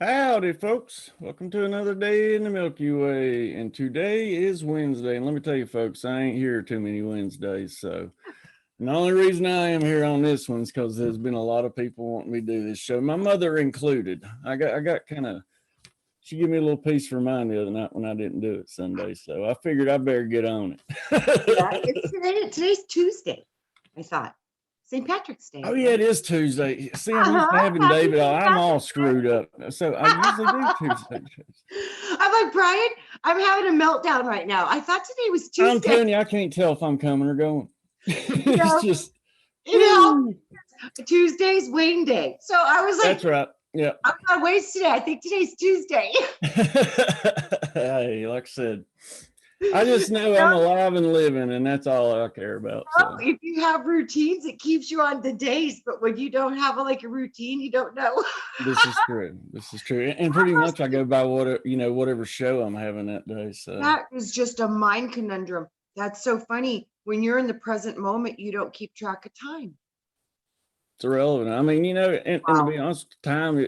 Howdy, folks. Welcome to another day in the Milky Way. And today is Wednesday. And let me tell you, folks, I ain't here too many Wednesdays. So, and the only reason I am here on this one is because there's been a lot of people wanting me to do this show, my mother included. I got kind of, she gave me a little piece for mine the other night when I didn't do it Sunday. So I figured I better get on Yeah, it. it's today. Today's Tuesday. I thought St. Patrick's Day, Oh, yeah, right? it is Tuesday. See, I'm used to having Happy David. St. I'm all Patrick's screwed Day. up. So I usually do Tuesday shows. I'm like, Brian, I'm having a meltdown right now. I thought today was I'm Tuesday. telling you, I can't tell if I'm coming or going. You It's know, just, you know, woo. Tuesday's waiting day. So I was like, That's right. Yeah. I'm gonna waste today. I think today's Tuesday. Hey, like I said, I just know I'm alive and living, and that's all I care about. So If you have routines, it keeps you on the days. But when you don't have a routine, you don't know. this is true. This is true. And pretty much I go by whatever show I'm having that day. So That is just a mind conundrum. That's so funny. When you're in the present moment, you don't keep track of time. it's irrelevant. I mean, and to Wow. be honest, time,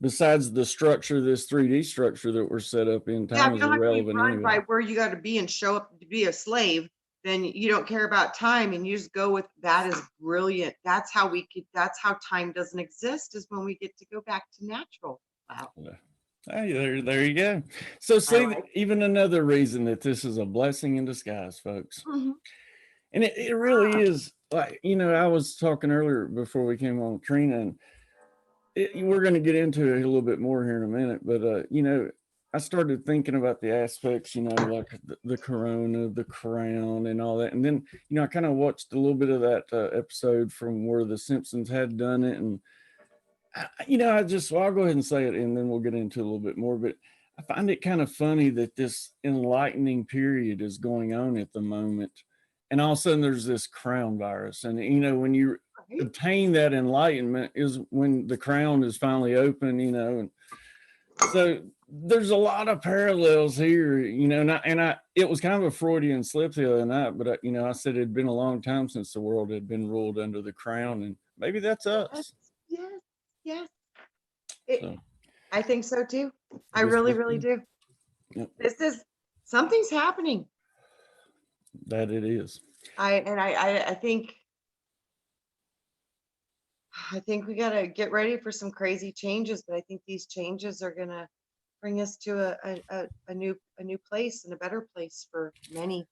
besides the structure, this 3D structure that we're set up in, Yeah, time if you is don't have to be irrelevant run anyway. by where you got to be and show up to be a slave, then you don't care about time and you just go with that is brilliant. That's how time doesn't exist, is when we get to go back to natural. Wow. Yeah. Hey, there you go. So I see, like even another reason that this is a blessing in disguise, folks. Mhm. And it really is. Like, I was talking earlier before we came on Trina, and we're going to get into it a little bit more here in a minute. But, I started thinking about the aspects, like the corona, the crown, and all that. And then, I kind of watched a little bit of that episode from where the Simpsons had done it. And, I'll go ahead and say it and then we'll get into it a little bit more. But I find it kind of funny that this enlightening period is going on at the moment. And all of a sudden there's this crown virus. And, when you Right? obtain that enlightenment is when the crown is finally open, And so there's a lot of parallels here, it was kind of a Freudian slip the other night, but, I said it had been a long time since the world had been ruled under the crown. And maybe that's Yes, us. yes, yes. So I think so too. I I guess really, we'll really see. do. Yep, This is something's happening. that it is. I think we got to get ready for some crazy changes, but I think these changes are going to bring us to a new place and a better place for many,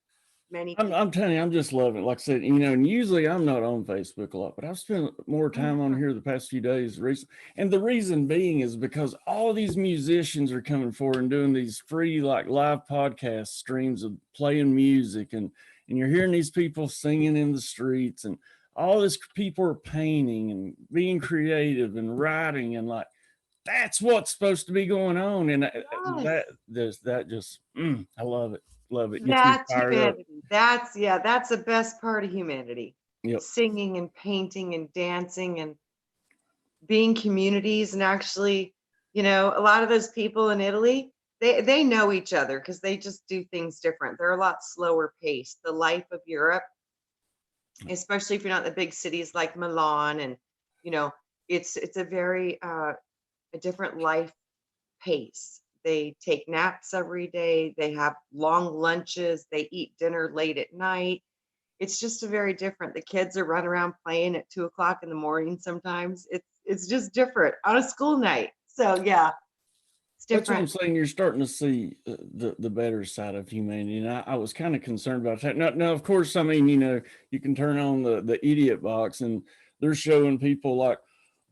many I'm people. telling you, I'm just loving it. Like I said, and usually I'm not on Facebook a lot, but I've spent more Oh, time on here the past few days. And the reason being is because all these musicians are coming forward and doing these free, like, live podcast streams of playing music, and you're hearing these people singing in the streets, and all this people are painting and being creative and writing, and, like, that's what's supposed to be going on. And yes. that just, I love it. Love it. Gets me That's fired up. humanity. That's the best part of humanity. Yep. Singing and painting and dancing and being communities and actually, a lot of those people in Italy, they know each other because they just do things different. They're a lot slower paced. The life of Europe, especially if you're not in the big cities like Milan, and you know, it's a very a different life pace. They take naps every day. They have long lunches. They eat dinner late at night. It's just a very different. The kids are running around playing at 2 o'clock in the morning. Sometimes it's just different on a school night. So yeah, it's That's what I'm different. saying. You're starting to see the better side of humanity, and I was kind of concerned about that. Now, of course, I mean, you can turn on the idiot box, and they're showing people like,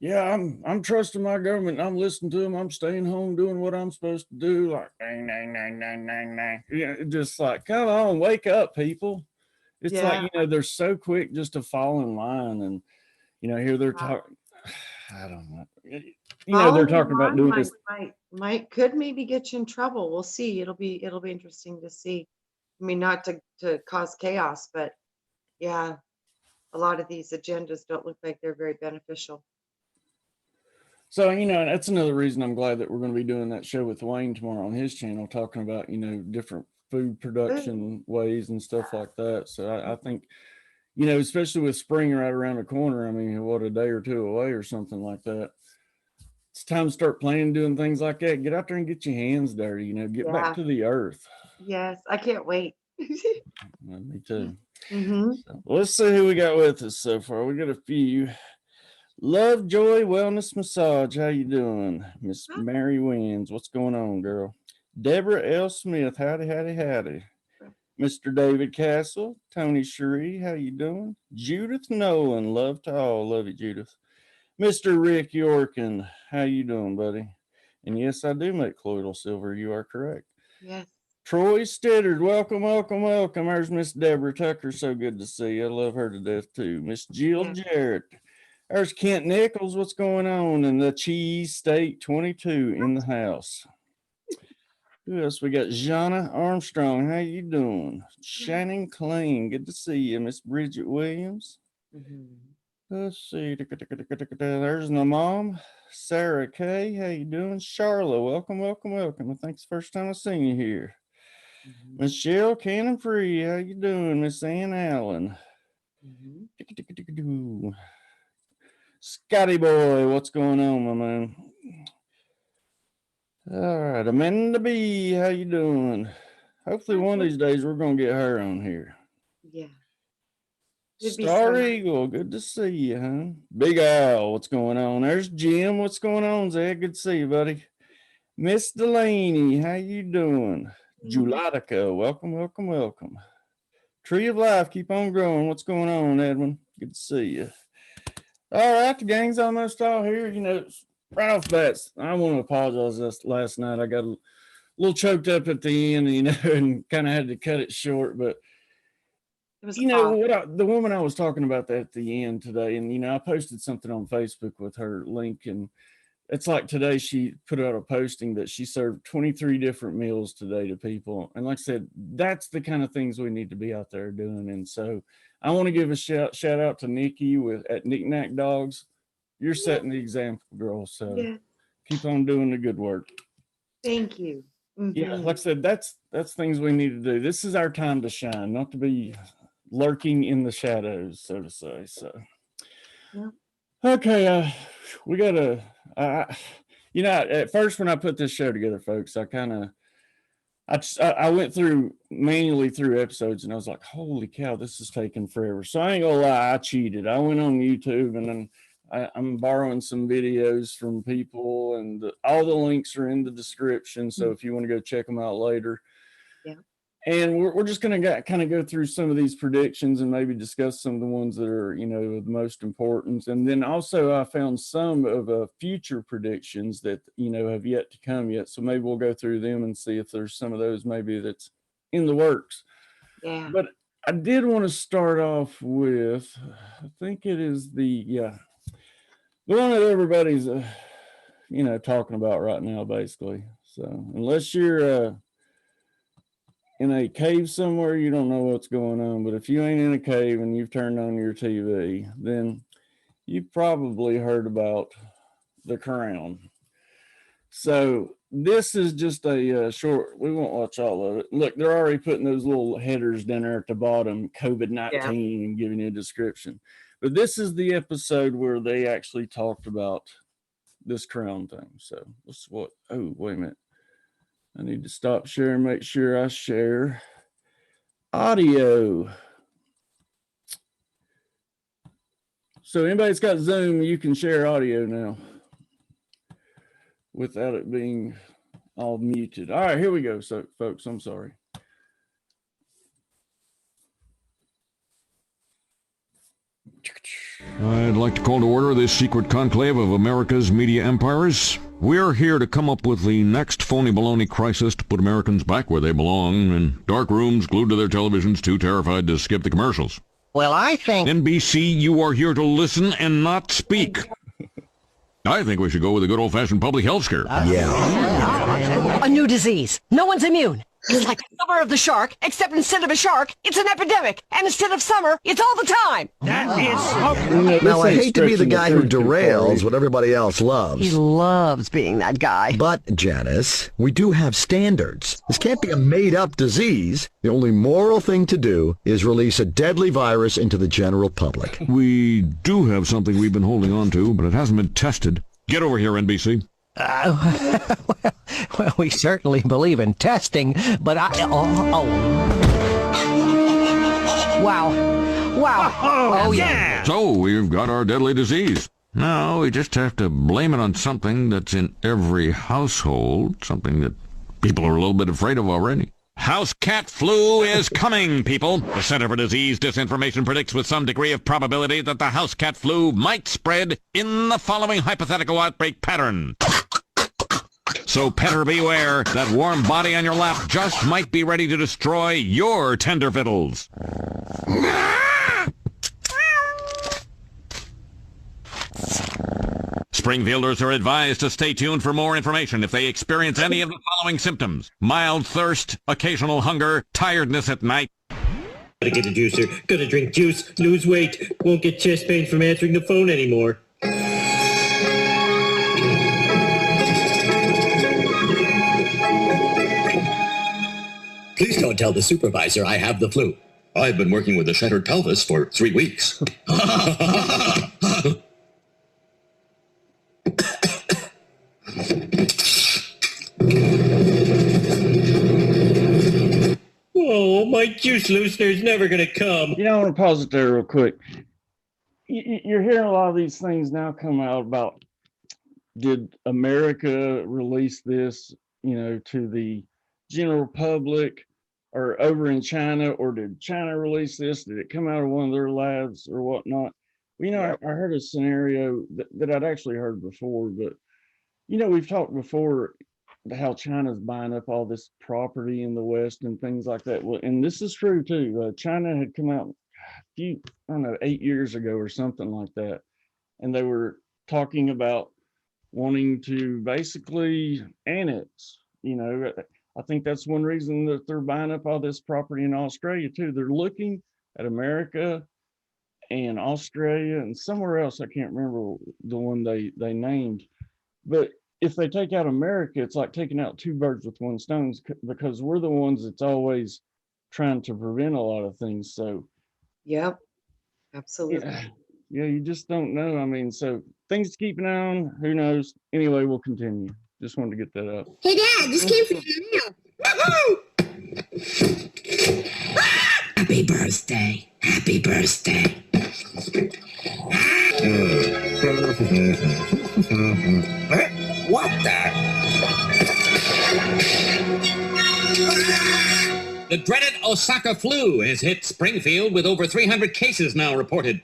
yeah, I'm trusting my government. I'm listening to them. I'm staying home, doing what I'm supposed to do. Like, dang, dang, dang, dang, dang, dang. Just like, come on, wake up, people. It's like, Yeah. they're so quick just to fall in line, and here they're uh, talking. I don't know. They're Following in talking about line doing might this. might might could maybe get you in trouble. We'll see. It'll be interesting to see. I mean, not to cause chaos, but yeah, a lot of these agendas don't look like they're very beneficial. So, that's another reason I'm glad that we're going to be doing that show with Wayne tomorrow on his channel, talking about, different food Ooh, production ways and stuff like that. So I think, especially with spring right around the corner, I mean, what, a day or two away or something like that. it's time to start playing, doing things like that. Get out there and get your hands dirty, get back Yeah. to the earth. Yes, I can't wait. Well, me too. Mm-hmm. So, let's see who we got with us so far. We got a few. Love, Joy, Wellness Massage. How you doing? Miss Mary Wins. What's going on, girl? Deborah L. Smith. Howdy, howdy, howdy. Mr. David Castle. Tony Cherie. How you doing? Judith Nolan. Love to all. Love you, Judith. Mr. Rick Yorkin. How you doing, buddy? And yes, I do make colloidal silver. You are correct. Yes. Troy Stittard. Welcome, welcome, welcome. There's Miss Deborah Tucker. So good to see you. I love her to death, too. Miss Jill Jarrett. There's Kent Nichols. What's going on? And the Cheese State 22 in the house. Who else? We got Jana Armstrong. How you doing? Shannon Clean. Good to see you. Miss Bridget Williams. Let's see. There's my mom. Sarah Kay. How you doing? Charla. Welcome, welcome, welcome. I think it's the first time I've seen you here. Michelle Cannon Free. How you doing? Miss Ann Allen. Scotty boy, what's going on, my man? All right, Amanda B, how you doing? Hopefully one of these days we're gonna get her on here. Yeah. Star Eagle, good to see you, huh? Big Al, what's going on? There's Jim, what's going on, Zed? Good to see you, buddy. Miss Delaney, how you doing? Julitica, welcome, welcome, welcome. Tree of Life, keep on growing. What's going on, Edwin? Good to see you. All right, the gang's almost all here. Right off the bat, I want to apologize. Last night I got a little choked up at the end, and kind of had to cut it short. But the woman I was talking about that at the end today, and I posted something on Facebook with her link, and it's like today she put out a posting that she served 23 different meals today to people. And like I said, that's the kind of things we need to be out there doing. And so I want to give a shout out to Nikki at Knick Knack Dogs. You're setting the example, girl. So keep on doing the good work. Thank you. Yeah, like I said, that's things we need to do. This is our time to shine, not to be lurking in the shadows, so to say. So okay, we gotta at first when I put this show together, folks, I went manually through episodes, and I was like, holy cow, this is taking forever. So I ain't gonna lie, I cheated. I went on YouTube, and then I'm borrowing some videos from people, and all the links are in the description. So if you want to go check them out later. And we're just going to kind of go through some of these predictions and maybe discuss some of the ones that are, the most important. And then also I found some of future predictions that, have yet to come yet. So maybe we'll go through them and see if there's some of those maybe that's in the works. Yeah. But I did want to start off with, I think it is the one that everybody's, talking about right now, basically. So unless you're, in a cave somewhere, you don't know what's going on. But if you ain't in a cave and you've turned on your TV, then you've probably heard about The Crown. So this is just a short, we won't watch all of it. Look, they're already putting those little headers down there at the bottom, COVID-19, and giving you a description. But this is the episode where they actually talked about this Crown thing. So wait a minute. I need to stop sharing, make sure I share audio. So anybody's got Zoom, you can share audio now without it being all muted. All right, here we go. So folks, I'm sorry. I'd like to call to order this secret conclave of America's media empires. We're here to come up with the next phony baloney crisis to put Americans back where they belong, in dark rooms glued to their televisions, too terrified to skip the commercials. Well, I think... NBC, you are here to listen and not speak. I think we should go with a good old-fashioned public health scare. A new disease. No one's immune. It's like summer of the shark, except instead of a shark, it's an epidemic. And instead of summer, it's all the time. That is... Now, I hate to be the guy who derails what everybody else loves. He loves being that guy. But, Janice, we do have standards. This can't be a made-up disease. The only moral thing to do is release a deadly virus into the general public. We do have something we've been holding on to, but it hasn't been tested. Get over here, NBC. Well, we certainly believe in testing, but wow. Oh, yeah. So we've got our deadly disease. Now we just have to blame it on something that's in every household, something that people are a little bit afraid of already. House cat flu is coming, people. The Center for Disease Disinformation predicts with some degree of probability that the house cat flu might spread in the following hypothetical outbreak pattern. So petter beware, that warm body on your lap just might be ready to destroy your tender victuals. Springfielders are advised to stay tuned for more information if they experience any of the following symptoms: mild thirst, occasional hunger, tiredness at night. Gotta get a juicer, gotta drink juice, lose weight, won't get chest pain from answering the phone anymore. Please don't tell the supervisor I have the flu. I've been working with a shattered pelvis for 3 weeks. Oh, my juice loosener's never gonna come. I want to pause it there real quick. You're hearing a lot of these things now come out about, did America release this, to the general public, or over in China, or did China release this? Did it come out of one of their labs or whatnot? Well, I heard a scenario that I'd actually heard before, but we've talked before how China's buying up all this property in the West and things like that. Well, and this is true too. China had come out I don't know, 8 years ago or something like that, and they were talking about wanting to basically annex. I think that's one reason that they're buying up all this property in Australia too. They're looking at America and Australia and somewhere else. I can't remember the one they named, but if they take out America, it's like taking out two birds with one stone, because we're the ones that's always trying to prevent a lot of things. So, Yep, absolutely. yeah, you just don't know. I mean, so things to keep an eye on. Who knows? Anyway, we'll continue. Just wanted to get that up. Hey, Dad, this came from the mail. Woohoo! Happy birthday. Happy birthday. What the? The dreaded Osaka flu has hit Springfield with over 300 cases now reported.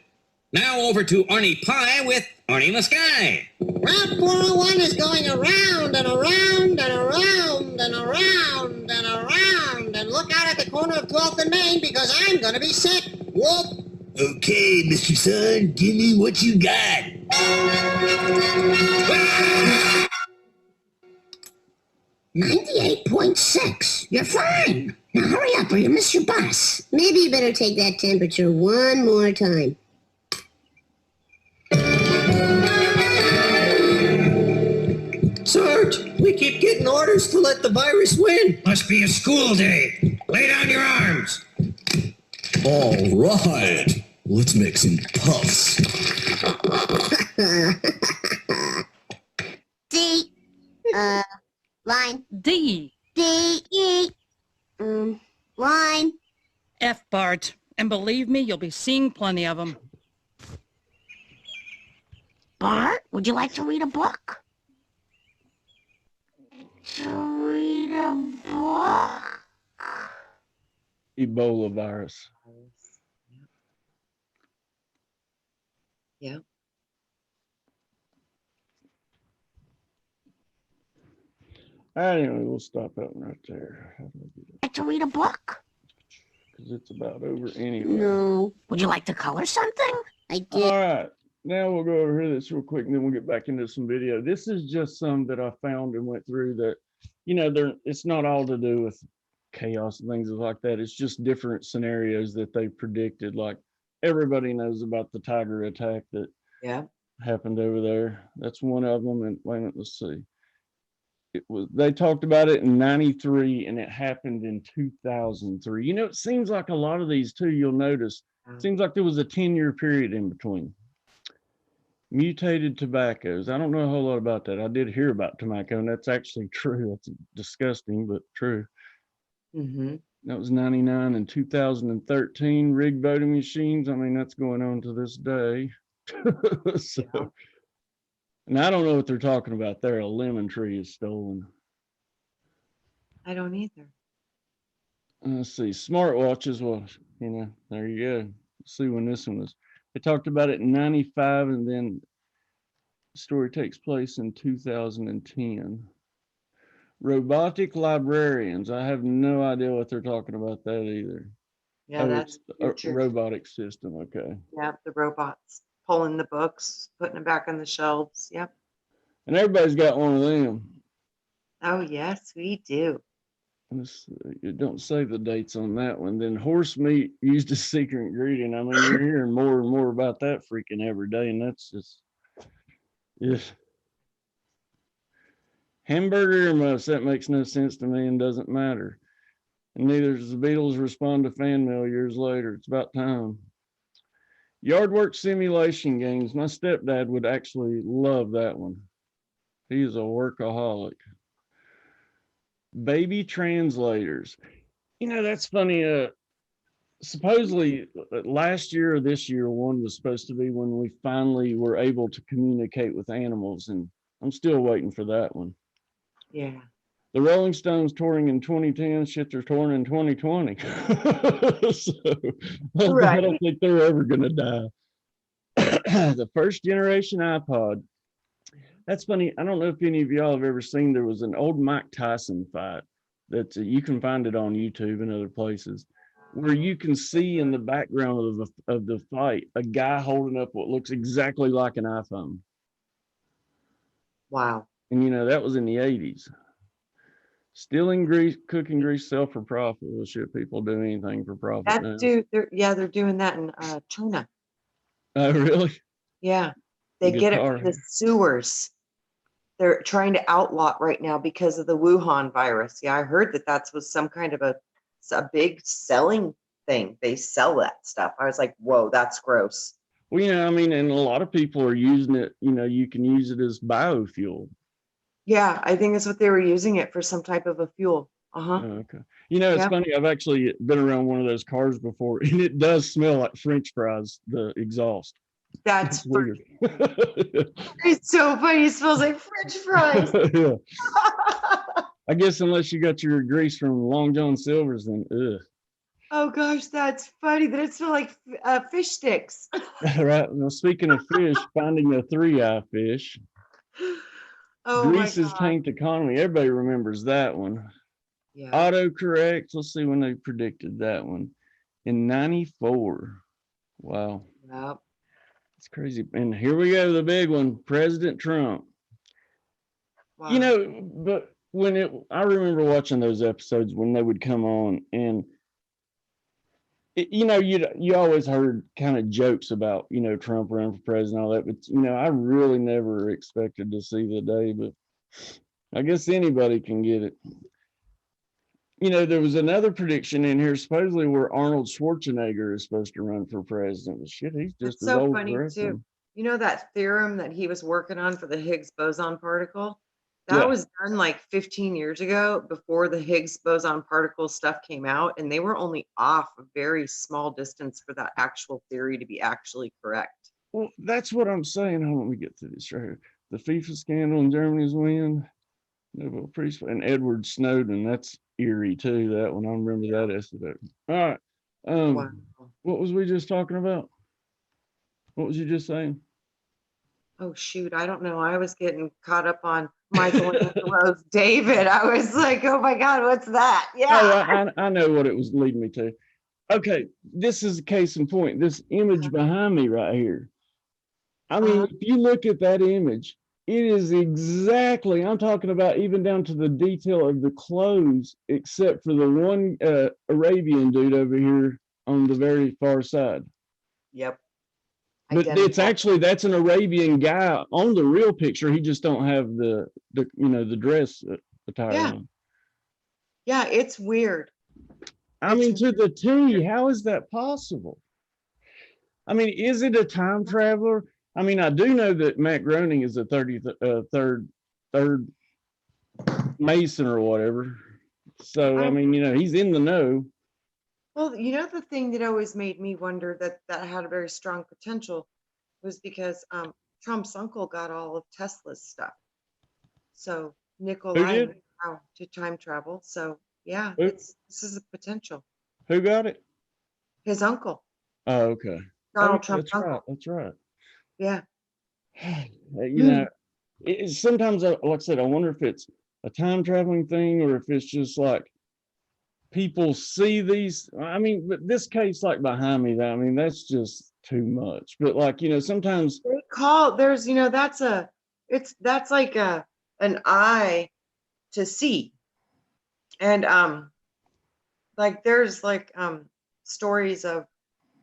Now over to Arnie Pie with Arnie in the Sky. Route 401 is going around and around and around and around and around. And look out at the corner of 12th and Main, because I'm going to be sick. Whoop. Okay, Mr. Sun, give me what you got. 98.6. You're fine. Now hurry up or you'll miss your bus. Maybe you better take that temperature one more time. Sarge, we keep getting orders to let the virus win. Must be a school day. Lay down your arms. All right, let's make some puffs. D. Line. D. D. E. Line. F, Bart. And believe me, you'll be seeing plenty of them. Bart, would you like to read a book? Read a book. Ebola virus. Yeah. Anyway, we'll stop that one right there. Like to read a book? Because it's about over anyway. No. Would you like to color something? I did. All right. Now we'll go over here this real quick, and then we'll get back into some video. This is just some that I found and went through that, it's not all to do with chaos and things like that. It's just different scenarios that they predicted. Like everybody knows about the tiger attack that happened over there. That's one of them. And wait a minute, let's see. They talked about it in 93 and it happened in 2003. It seems like a lot of these too, you'll notice, it seems like there was a 10-year period in between. Mutated tobaccos. I don't know a whole lot about that. I did hear about tobacco, and that's actually true. That's disgusting, but true. Mm-hmm. That was 99 and 2013. Rigged voting machines. I mean, that's going on to this day. So, Yeah. and I don't know what they're talking about there. A lemon tree is stolen. I don't either. Let's see. Smartwatches. Well, there you go. Let's see when this one was. They talked about it in 95, and then the story takes place in 2010. Robotic librarians. I have no idea what they're talking about that either. Yeah, that's it's a future. robotic system. Okay. Yep, the robots pulling the books, putting them back on the shelves. Yep. And everybody's got one of them. Oh, yes, we do. You don't say the dates on that one. Then horse meat used as secret ingredient. I mean, you're hearing more and more about that freaking every day, and that's just, yeah. Hamburger earmuffs, that makes no sense to me and doesn't matter. And neither does the Beatles respond to fan mail years later. It's about time. Yard work simulation games. My stepdad would actually love that one. He is a workaholic. Baby translators. That's funny. Supposedly last year or this year, one was supposed to be when we finally were able to communicate with animals, and I'm still waiting for that one. Yeah. The Rolling Stones touring in 2010, shit, they're touring in 2020. So Right. I don't think they're ever going to die. The first generation iPod. That's funny. I don't know if any of y'all have ever seen, there was an old Mike Tyson fight that you can find it on YouTube and other places, where you can see in the background of the fight a guy holding up what looks exactly like an iPhone. Wow. And that was in the 80s. Stealing grease, cooking grease, sell for profit. Well, shit, people do anything for profit now. They're doing that in China. Oh, really? Yeah. They get it Guitar. from the sewers. They're trying to outlaw it right now because of the Wuhan virus. Yeah, I heard that was some kind of a big selling thing. They sell that stuff. I was like, whoa, that's gross. Well, I mean, and a lot of people are using it, you can use it as biofuel. Yeah, I think that's what they were using it for, some type of a fuel. Uh-huh. Oh, okay. It's funny. I've actually been around one of those cars before, and it does smell like French fries, the exhaust. That's weird. It's so funny. It smells like French fries. Yeah. I guess unless you got your grease from Long John Silver's, then ugh. Oh gosh, that's funny. That it smells like fish sticks. Right. Well, speaking of fish, finding a 3-eye fish. Oh Grease's tanked economy. Everybody remembers that one. Yeah. Autocorrect. Let's see when they predicted that one. In 94. Wow. Yep. It's crazy. And here we go, the big one, President Trump. Wow. But I remember watching those episodes when they would come on, and you always heard kind of jokes about, Trump running for president, all that, but I really never expected to see the day, but I guess anybody can get it. There was another prediction in here, supposedly where Arnold Schwarzenegger is supposed to run for president. But shit, he's just It's as so old funny as the rest of too. them. That theorem that he was working on for the Higgs boson particle? That was done like 15 years ago, before the Higgs boson particle stuff came out, and they were only off a very small distance for that actual theory to be actually correct. Well, that's what I'm saying. Hold on, let me get to this right here. The FIFA scandal in Germany's win. Nobel Priest and Edward Snowden. That's eerie too. That one, I remember that yesterday. All right. Wow. What was we just talking about? What was you just saying? Oh shoot, I don't know. I was getting caught up on Michelangelo's David. I was like, oh my God, what's that? Yeah. Oh, I know what it was leading me to. Okay, this is a case in point. This image behind me right here. I mean, if you look at that image, it is exactly, I'm talking about even down to the detail of the clothes, except for the one Arabian dude over here on the very far side. Yep. But it's actually, that's an Arabian guy on the real picture. He just don't have the dress attire on. Yeah, it's weird. I mean, to the T, how is that possible? I mean, is it a time traveler? I mean, I do know that Matt Groening is a third Mason or whatever. So, I mean, he's in the know. Well, the thing that always made me wonder that had a very strong potential was because Trump's uncle got all of Tesla's stuff. So Nikolai knew how to time travel. So yeah, this is a potential. Who got it? His uncle. Oh, okay. Donald Trump's that's uncle. right. That's right. Yeah. Sometimes, like I said, I wonder if it's a time traveling thing or if it's just like people see these. I mean, but this case, like behind me, I mean, that's just too much. But like, sometimes they call there's, that's like an eye to see, and like there's like stories of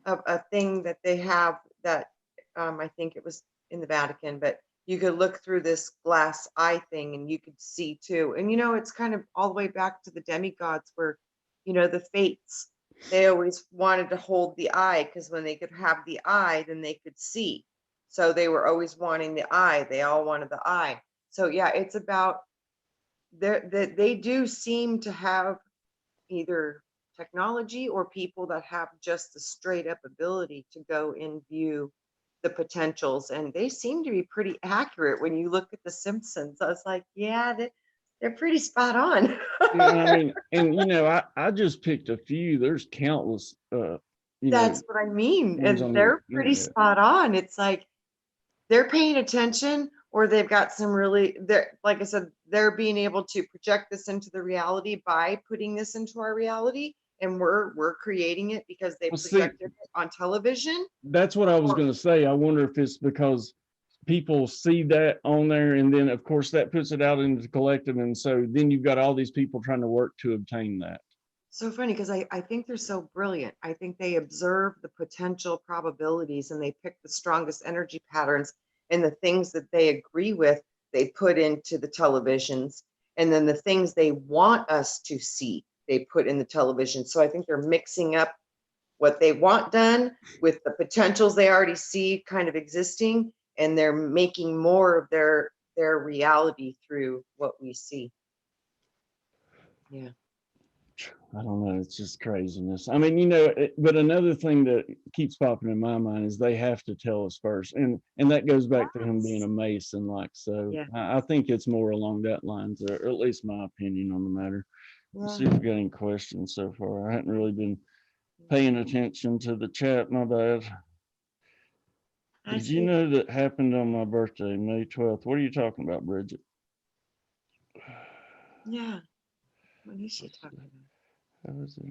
a thing that they have that I think it was in the Vatican, but you could look through this glass eye thing and you could see too. And it's kind of all the way back to the demigods where, the fates, they always wanted to hold the eye because when they could have the eye, then they could see. So they were always wanting the eye. They all wanted the eye. So yeah, it's about they do seem to have either technology or people that have just the straight up ability to go and view the potentials, and they seem to be pretty accurate. When you look at the Simpsons, I was like, yeah, they're pretty spot on. I mean, and I just picked a few. There's countless. That's what I mean, and they're pretty spot on. It's like they're paying attention, or they've got some really. Like I said, they're being able to project this into the reality by putting this into our reality. And we're creating it because they projected it on television. That's what I was going to say. I wonder if it's because people see that on there, and then of course that puts it out into the collective, and so then you've got all these people trying to work to obtain that. So funny because I think they're so brilliant. I think they observe the potential probabilities and they pick the strongest energy patterns, and the things that they agree with, they put into the televisions, and then the things they want us to see, they put in the television. So I think they're mixing up what they want done with the potentials they already see kind of existing, and they're making more of their reality through what we see. Yeah. I don't know. It's just craziness. I mean, but another thing that keeps popping in my mind is they have to tell us first. And that goes back to him being a Mason. Like, so yeah. I think it's more along that lines, or at least my opinion on the matter. Let's see if we got any questions so far. I hadn't really been paying attention to the chat. My bad. Did you know that happened on my birthday, May 12th? What are you talking about, Bridget? Yeah. What is she talking about? How is it?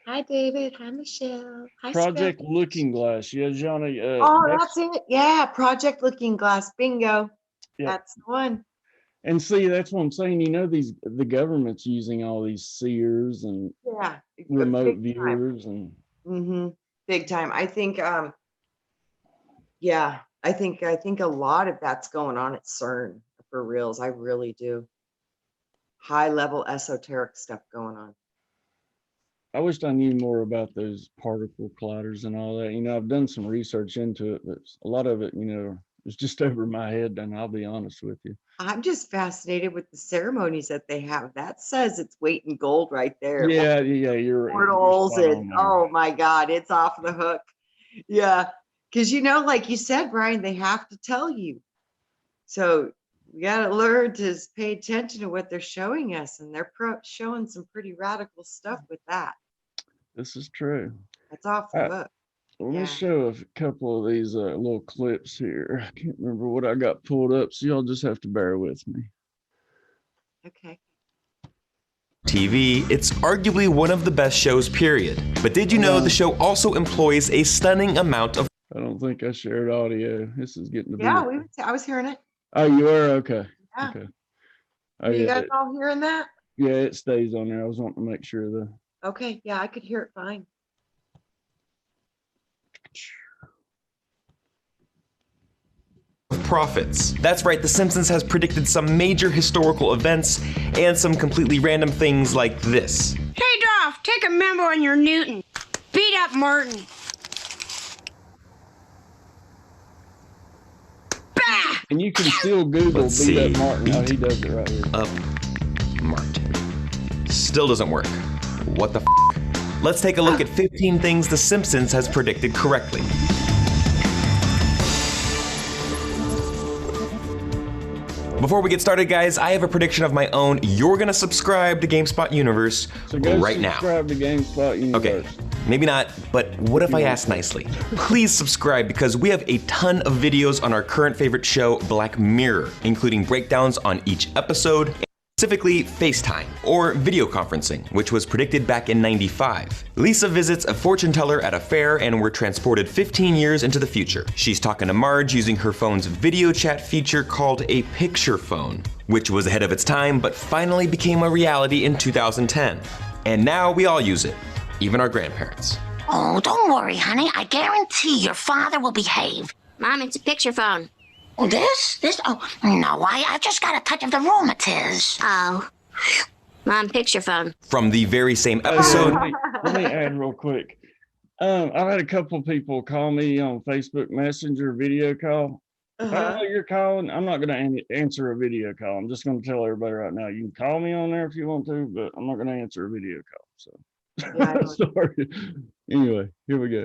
Hi, David. Hi, Michelle. Hi, Project Scott. Looking Glass. Yeah, Johnny. That's it. Yeah, Project Looking Glass. Bingo. Yep. That's the one. And see, that's what I'm saying. The government's using all these seers and remote viewers and big time. I think I think a lot of that's going on at CERN for reals. I really do. High level esoteric stuff going on. I wished I knew more about those particle colliders and all that. I've done some research into it, but a lot of it, is just over my head, and I'll be honest with you. I'm just fascinated with the ceremonies that they have. That says it's weight in gold right there. Yeah, you're portals and oh my God, it's off the hook. Yeah, because like you said, Brian, they have to tell you. So we got to learn to pay attention to what they're showing us, and they're showing some pretty radical stuff with that. This is true. That's off the hook. Let me show a couple of these little clips here. I can't remember what I got pulled up, so y'all just have to bear with me. Okay. TV, it's arguably one of the best shows, period. But did you know the show also employs a stunning amount of... I don't think I shared audio. This is getting to be... Yeah, I was hearing it. Oh, you were? Okay. Yeah. Okay. You guys all hearing that? Yeah, it stays on there. I was wanting to make sure Okay, yeah, I could hear it fine. Profits. That's right, The Simpsons has predicted some major historical events and some completely random things like this. Hey, Dolph, take a memo on your Newton. Beat up Martin. And you can still Google Let's Beat see. Up Martin. Oh, he does it right here. Up Martin. Still doesn't work. What the f? Let's take a look at 15 things The Simpsons has predicted correctly. Before we get started, guys, I have a prediction of my own. You're gonna subscribe to GameSpot Universe So go right now. subscribe to GameSpot Universe. Okay, maybe not, but what if I ask nicely? Please subscribe because we have a ton of videos on our current favorite show, Black Mirror, including breakdowns on each episode, specifically FaceTime, or video conferencing, which was predicted back in '95. Lisa visits a fortune teller at a fair and we're transported 15 years into the future. She's talking to Marge using her phone's video chat feature called a picture phone, which was ahead of its time but finally became a reality in 2010. And now we all use it, even our grandparents. Oh, don't worry, honey. I guarantee your father will behave. Mom, it's a picture phone. Oh, this? Oh, no, I just got a touch of the rheumatiz. Oh. Mom, picture phone. From the very same episode. Let me add real quick. I've had a couple people call me on Facebook Messenger video call. If I know you're calling, I'm not going to answer a video call. I'm just going to tell everybody right now, you can call me on there if you want to, but I'm not going to answer a video call. So, sorry. Anyway, here we go.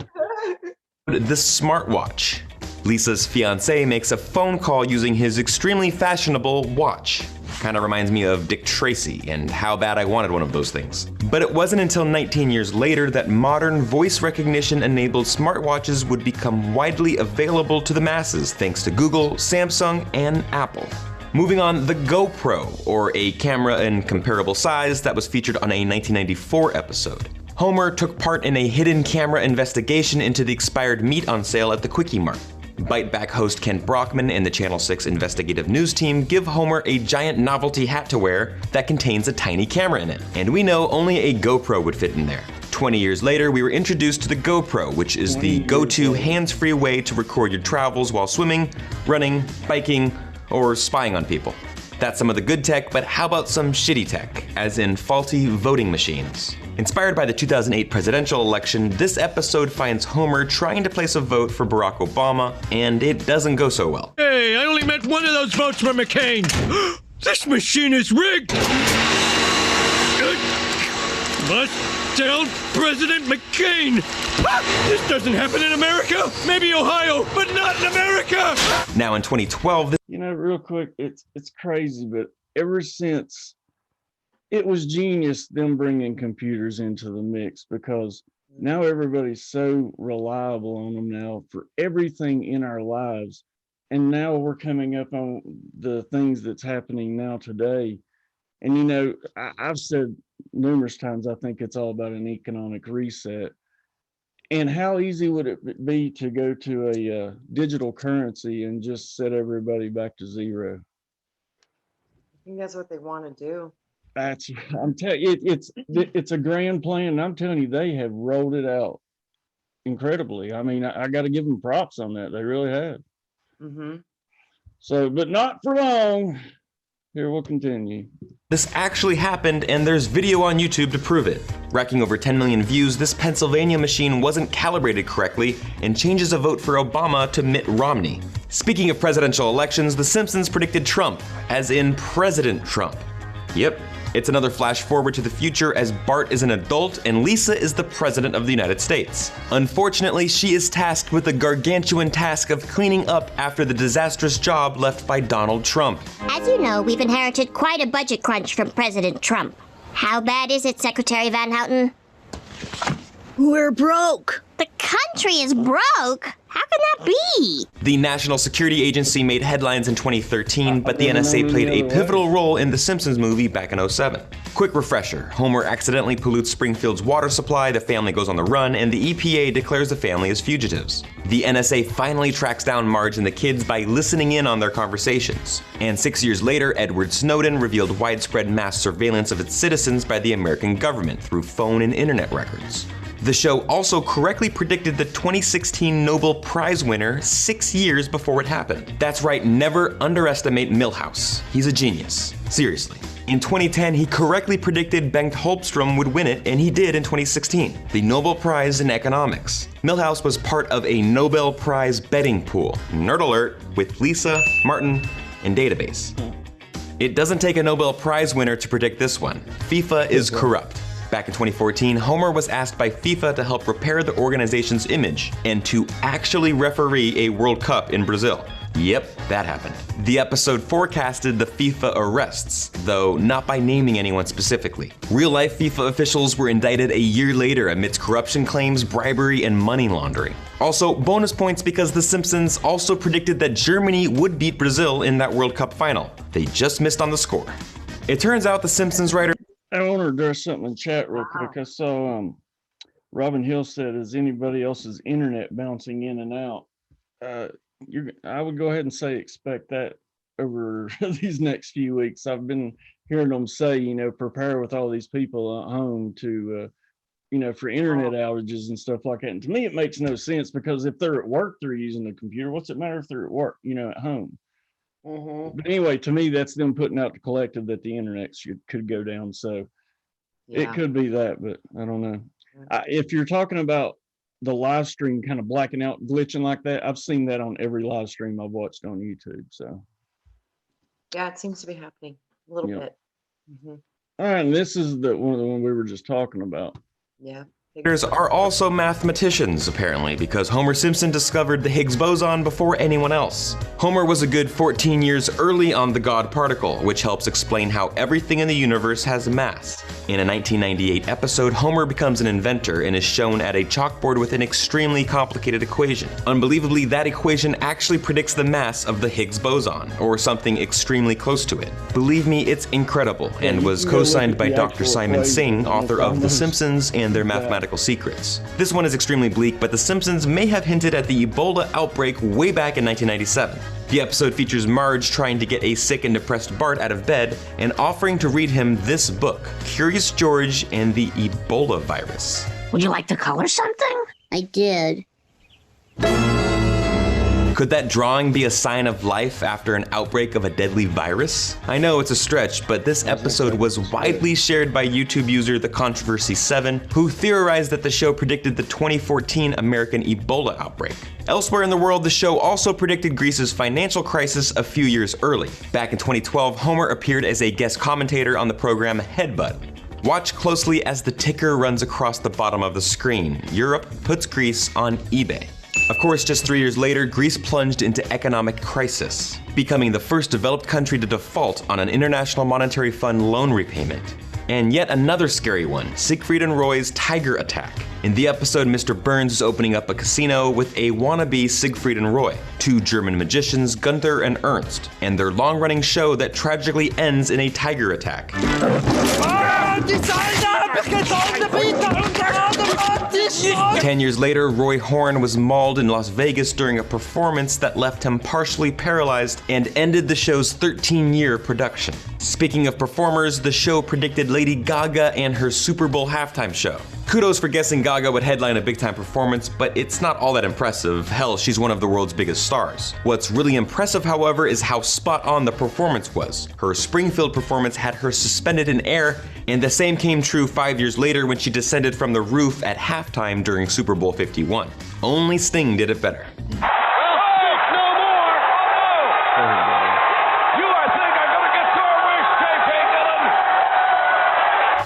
The smartwatch. Lisa's fiance makes a phone call using his extremely fashionable watch. Kind of reminds me of Dick Tracy and how bad I wanted one of those things. But it wasn't until 19 years later that modern voice recognition enabled smartwatches would become widely available to the masses thanks to Google, Samsung, and Apple. Moving on, the GoPro, or a camera in comparable size that was featured on a 1994 episode. Homer took part in a hidden camera investigation into the expired meat on sale at the Quickie Mart. Bite Back host Kent Brockman and the Channel 6 investigative news team give Homer a giant novelty hat to wear that contains a tiny camera in it. And we know only a GoPro would fit in there. 20 years later, we were introduced to the GoPro, which is the go-to hands-free way to record your travels while swimming, running, biking, or spying on people. That's some of the good tech, but how about some shitty tech, as in faulty voting machines? Inspired by the 2008 presidential election, this episode finds Homer trying to place a vote for Barack Obama, and it doesn't go so well. Hey, I only meant one of those votes for McCain. This machine is rigged. Must tell President McCain. This doesn't happen in America. Maybe Ohio, but not in America. Now in 2012, you know, real quick, it's crazy, but ever since, it was genius them bringing computers into the mix, because now everybody's so reliable on them now for everything in our lives. And now we're coming up on the things that's happening now today. And, you know, I've said numerous times, I think it's all about an economic reset. And how easy would it be to go to a digital currency and just set everybody back to zero? I think that's what they want to do. I'm telling you, it's a grand plan. And I'm telling you, they have rolled it out incredibly. I mean, I got to give them props on that. They really have. Mm-hmm. So, but not for long. Here, we'll continue. This actually happened, and there's video on YouTube to prove it. Racking over 10 million views, this Pennsylvania machine wasn't calibrated correctly and changes a vote for Obama to Mitt Romney. Speaking of presidential elections, The Simpsons predicted Trump, as in President Trump. Yep, it's another flash forward to the future as Bart is an adult and Lisa is the President of the United States. Unfortunately, she is tasked with the gargantuan task of cleaning up after the disastrous job left by Donald Trump. As you know, we've inherited quite a budget crunch from President Trump. How bad is it, Secretary Van Houten? We're broke. The country is broke? How can that be? The National Security Agency made headlines in 2013, but the NSA played a pivotal role in the Simpsons movie back in '07. Quick refresher, Homer accidentally pollutes Springfield's water supply, the family goes on the run, and the EPA declares the family as fugitives. The NSA finally tracks down Marge and the kids by listening in on their conversations. And 6 years later, Edward Snowden revealed widespread mass surveillance of its citizens by the American government through phone and internet records. The show also correctly predicted the 2016 Nobel Prize winner 6 years before it happened. That's right, never underestimate Milhouse. He's a genius. Seriously. In 2010, he correctly predicted Bengt Holmstrom would win it, and he did in 2016, the Nobel Prize in Economics. Milhouse was part of a Nobel Prize betting pool, nerd alert, with Lisa, Martin, and Database. It doesn't take a Nobel Prize winner to predict this one. FIFA is corrupt. Back in 2014, Homer was asked by FIFA to help repair the organization's image and to actually referee a World Cup in Brazil. Yep, that happened. The episode forecasted the FIFA arrests, though not by naming anyone specifically. Real-life FIFA officials were indicted a year later amidst corruption claims, bribery, and money laundering. Also, bonus points because The Simpsons also predicted that Germany would beat Brazil in that World Cup final. They just missed on the score. It turns out The Simpsons writer... I want to address something in chat real quick. I saw Robin Hill said, is anybody else's internet bouncing in and out? I would go ahead and say expect that over these next few weeks. I've been hearing them say, prepare with all these people at home to, for internet outages and stuff like that. And to me, it makes no sense because if they're at work, they're using the computer. What's it matter if they're at work, at home? But anyway, to me, that's them putting out the collective that the internet could go down. So it could be that, but I don't know. If you're talking about the live stream kind of blacking out, glitching like that, I've seen that on every live stream I've watched on YouTube. So yeah, it seems to be happening a little bit. All right, and this is the one we were just talking about. Yeah. Are also mathematicians, apparently, because Homer Simpson discovered the Higgs boson before anyone else. Homer was a good 14 years early on the God particle, which helps explain how everything in the universe has mass. In a 1998 episode, Homer becomes an inventor and is shown at a chalkboard with an extremely complicated equation. Unbelievably, that equation actually predicts the mass of the Higgs boson, or something extremely close to it. Believe me, it's incredible, and was co-signed by Dr. Simon Singh, author of The Simpsons and Their Mathematical Secrets. This one is extremely bleak, but The Simpsons may have hinted at the Ebola outbreak way back in 1997. The episode features Marge trying to get a sick and depressed Bart out of bed and offering to read him this book, Curious George and the Ebola Virus. Would you like to color something? I did. Could that drawing be a sign of life after an outbreak of a deadly virus? I know it's a stretch, but this episode was widely shared by YouTube user The Controversy 7, who theorized that the show predicted the 2014 American Ebola outbreak. Elsewhere in the world, the show also predicted Greece's financial crisis a few years early. Back in 2012, Homer appeared as a guest commentator on the program Headbutt. Watch closely as the ticker runs across the bottom of the screen. Europe puts Greece on eBay. Of course, just 3 years later, Greece plunged into economic crisis, becoming the first developed country to default on an International Monetary Fund loan repayment. And yet another scary one, Siegfried and Roy's Tiger Attack. In the episode, Mr. Burns is opening up a casino with a wannabe Siegfried and Roy, two German magicians, Gunther and Ernst, and their long-running show that tragically ends in a tiger attack. 10 years later, Roy Horn was mauled in Las Vegas during a performance that left him partially paralyzed and ended the show's 13-year production. Speaking of performers, the show predicted Lady Gaga and her Super Bowl halftime show. Kudos for guessing Gaga would headline a big-time performance, but it's not all that impressive. Hell, she's one of the world's biggest stars. What's really impressive, however, is how spot-on the performance was. Her Springfield performance had her suspended in air, and the same came true 5 years later when she descended from the roof at halftime during Super Bowl 51. Only Sting did it better.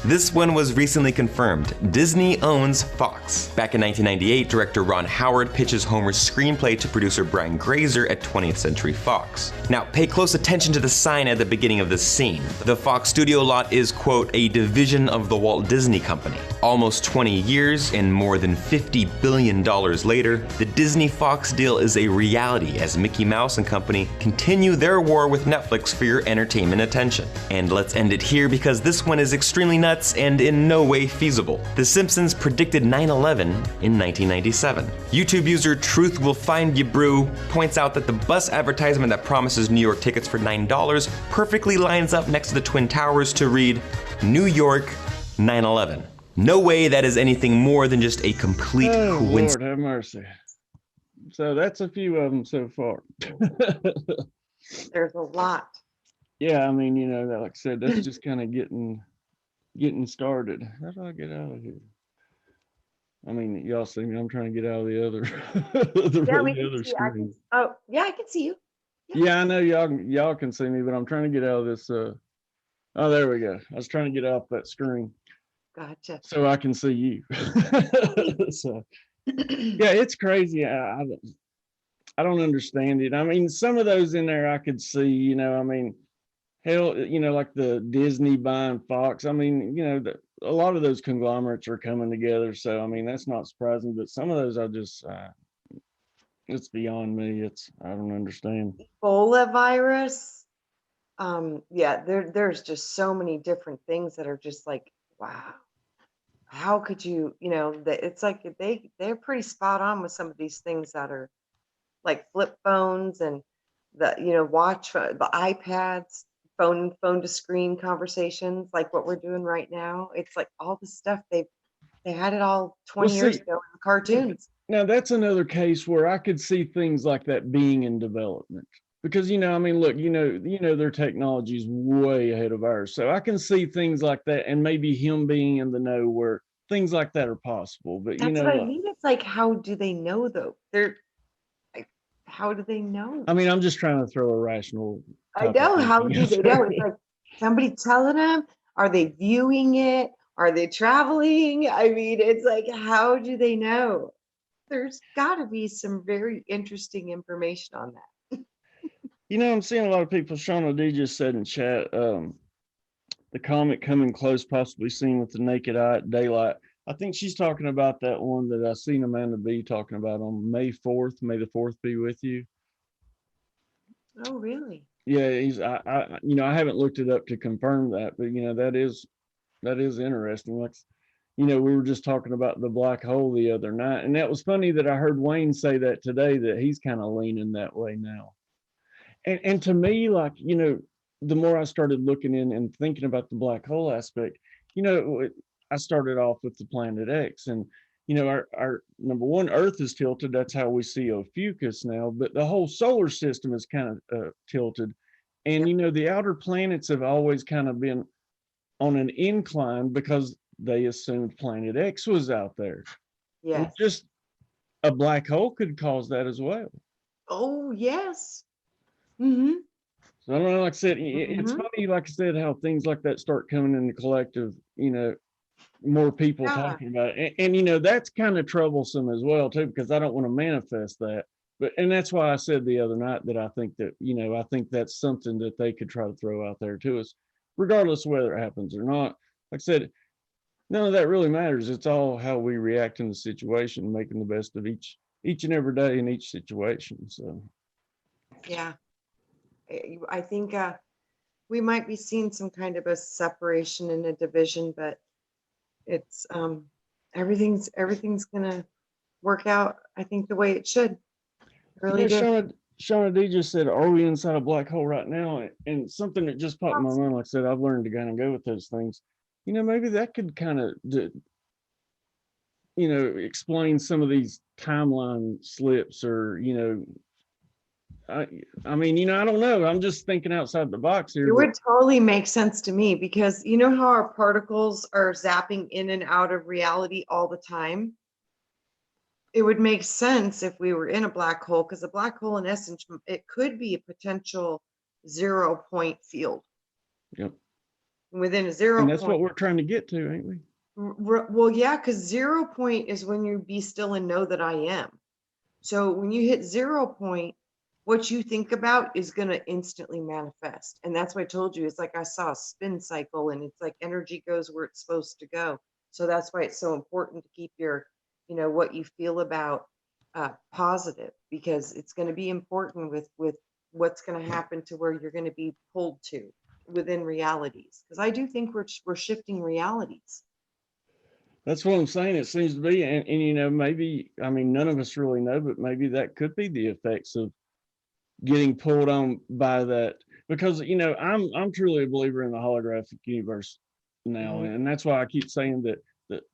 This one was recently confirmed. Disney owns Fox. Back in 1998, director Ron Howard pitches Homer's screenplay to producer Brian Grazer at 20th Century Fox. Now, pay close attention to the sign at the beginning of this scene. The Fox studio lot is, quote, a division of the Walt Disney Company. Almost 20 years and more than $50 billion later, the Disney-Fox deal is a reality as Mickey Mouse and company continue their war with Netflix for your entertainment attention. And let's end it here because this one is extremely nuts and in no way feasible. The Simpsons predicted 9/11 in 1997. YouTube user Truth Will Find Ya Brew points out that the bus advertisement that promises New York tickets for $9 perfectly lines up next to the Twin Towers to read, New York 9/11. No way that is anything more than just a complete coincidence. Lord have mercy. So that's a few of them so far. There's a lot. Yeah, I mean, like I said, that's just kind of getting started. How do I get out of here? I mean, y'all see me. I'm trying to get out of the other Yeah, we the can other see. I can. screen. Oh, yeah, I can see you. Yeah, I know y'all can see me, but I'm trying to get out of this. Oh, there we go. I was trying to get off that screen Gotcha. so I can see you. So yeah, it's crazy. I don't understand it. I mean, some of those in there I could see. I mean, hell, like the Disney buying Fox. I mean, a lot of those conglomerates are coming together. So I mean, that's not surprising. But some of those, I just, it's beyond me. I don't understand. Ebola virus. Yeah, there's just so many different things that are just like, wow. How could you, it's like they're pretty spot on with some of these things that are like flip phones and the iPads, phone to screen conversations, like what we're doing right now. It's like all the stuff they had it all 20 years ago in the cartoons. Now that's another case where I could see things like that being in development because I mean, look, their technology is way ahead of ours, so I can see things like that, and maybe him being in the know where things like that are possible. But That's what I mean. It's like, how do they know though? They're like, how do they know? I mean, I'm just trying to throw a rational. I know. How do they know? It's like somebody telling them. Are they viewing it? Are they traveling? I mean, it's like, how do they know? There's got to be some very interesting information on that. I'm seeing a lot of people. Shauna D just said in chat, the comet coming close, possibly seen with the naked eye at daylight. I think she's talking about that one that I seen Amanda B talking about on May 4th. May the 4th be with you. Oh, really? Yeah, I haven't looked it up to confirm that, but that is interesting. Like, we were just talking about the black hole the other night, and that was funny that I heard Wayne say that today, that he's kind of leaning that way now. And to me, like, the more I started looking in and thinking about the black hole aspect, I started off with the Planet X, and our number one, Earth is tilted. That's how we see Ophiuchus now, but the whole solar system is kind of tilted. And the outer planets have always kind of been on an incline because they assumed Planet X was out there. Yeah. Just a black hole could cause that as well. Oh, yes. Mm-hmm. So I don't know, like I said, it's funny, like I said, how things like that start coming in the collective, more people talking about it. And that's kind of troublesome as well, too, because I don't want to manifest that. And that's why I said the other night that I think that, I think that's something that they could try to throw out there to us, regardless of whether it happens or not. Like I said, none of that really matters. It's all how we react in the situation, making the best of each and every day in each situation. So, yeah. I think we might be seeing some kind of a separation and a division, but it's everything's gonna work out, I think, the way it should. Really do. Shauna D just said, "Are we inside a black hole right now?" And something that just popped in my mind, like I said, I've learned to kind of go with those things. Maybe that could kind of, explain some of these timeline slips, or I mean, I don't know. I'm just thinking outside the box here. It would totally make sense to me, because you know how our particles are zapping in and out of reality all the time? It would make sense if we were in a black hole, because a black hole, in essence, it could be a potential 0 point field. Yep. Within a 0 and that's point, what we're trying to get to, ain't we? Well, yeah, because 0 point is when you be still and know that I am. So when you hit 0 point, what you think about is going to instantly manifest. And that's why I told you, it's like I saw a spin cycle, and it's like energy goes where it's supposed to go. So that's why it's so important to keep your, what you feel about positive, because it's going to be important with what's going to happen to where you're going to be pulled to within realities. Because I do think we're shifting realities. That's what I'm saying. It seems to be, and maybe, I mean, none of us really know, but maybe that could be the effects of getting pulled on by that, because I'm truly a believer in the holographic universe now, and that's why I keep saying that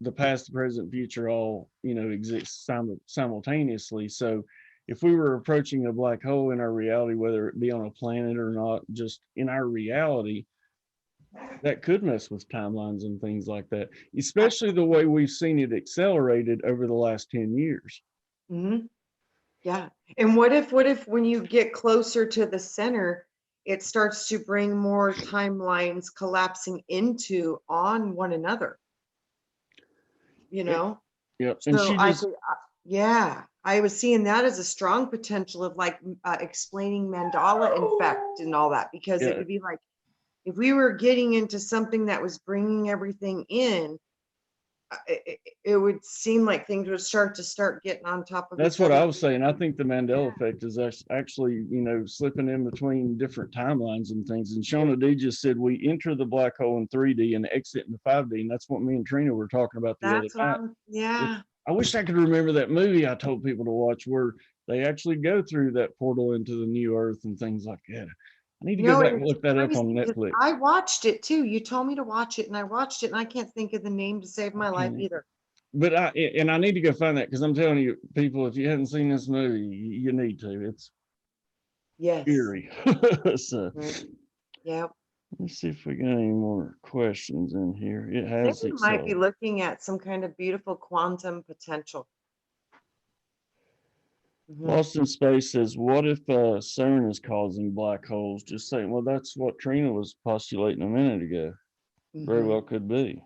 the past, the present, future all exist simultaneously. So if we were approaching a black hole in our reality, whether it be on a planet or not, just in our reality, that could mess with timelines and things like that, especially the way we've seen it accelerated over the last 10 years. Mm-hmm. Yeah. And what if when you get closer to the center, it starts to bring more timelines collapsing into on one another, you know? Yep. And So she just, yeah, I was seeing that as a strong potential of like explaining mandala effect and all that, because it yeah, would be like, if we were getting into something that was bringing everything in, it would seem like things would start getting on top of that's each what other. I was saying. I think the Mandela effect is actually, slipping in between different timelines and things. And Shauna D just said we enter the black hole in 3D and exit into 5D. And that's what me and Trina were talking about the other That's what night. yeah. I wish I could remember that movie I told people to watch where they actually go through that portal into the new earth and things like that. I need to go back and look that up on Netflix. I watched it too. You told me to watch it and I watched it and I can't think of the name to save my life either. But I need to go find that, because I'm telling you, people, if you haven't seen this movie, you need to. It's eerie. So, yeah. Let's see if we got any more questions in here. It I think has we might be looking at some kind of beautiful quantum potential. Lost in Space says, what if CERN is causing black holes? Just saying, well, that's what Trina was postulating a minute ago. Very well could be.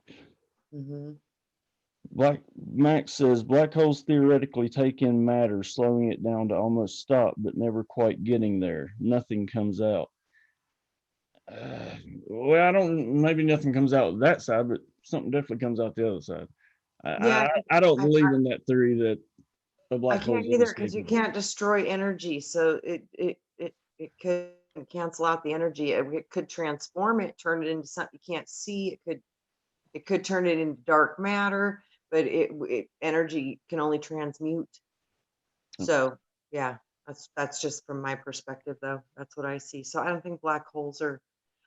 Black Max says, black holes theoretically take in matter, slowing it down to almost stop, but never quite getting there. Nothing comes out. Well, I don't, maybe nothing comes out that side, but something definitely comes out the other side. I don't believe in that theory that a black hole I can't either, because you can't destroy energy. So it could cancel out the energy. It could transform it, turn it into something you can't see. It could turn it into dark matter, but energy can only transmute. So yeah, that's just from my perspective, though. That's what I see. So I don't think black holes are.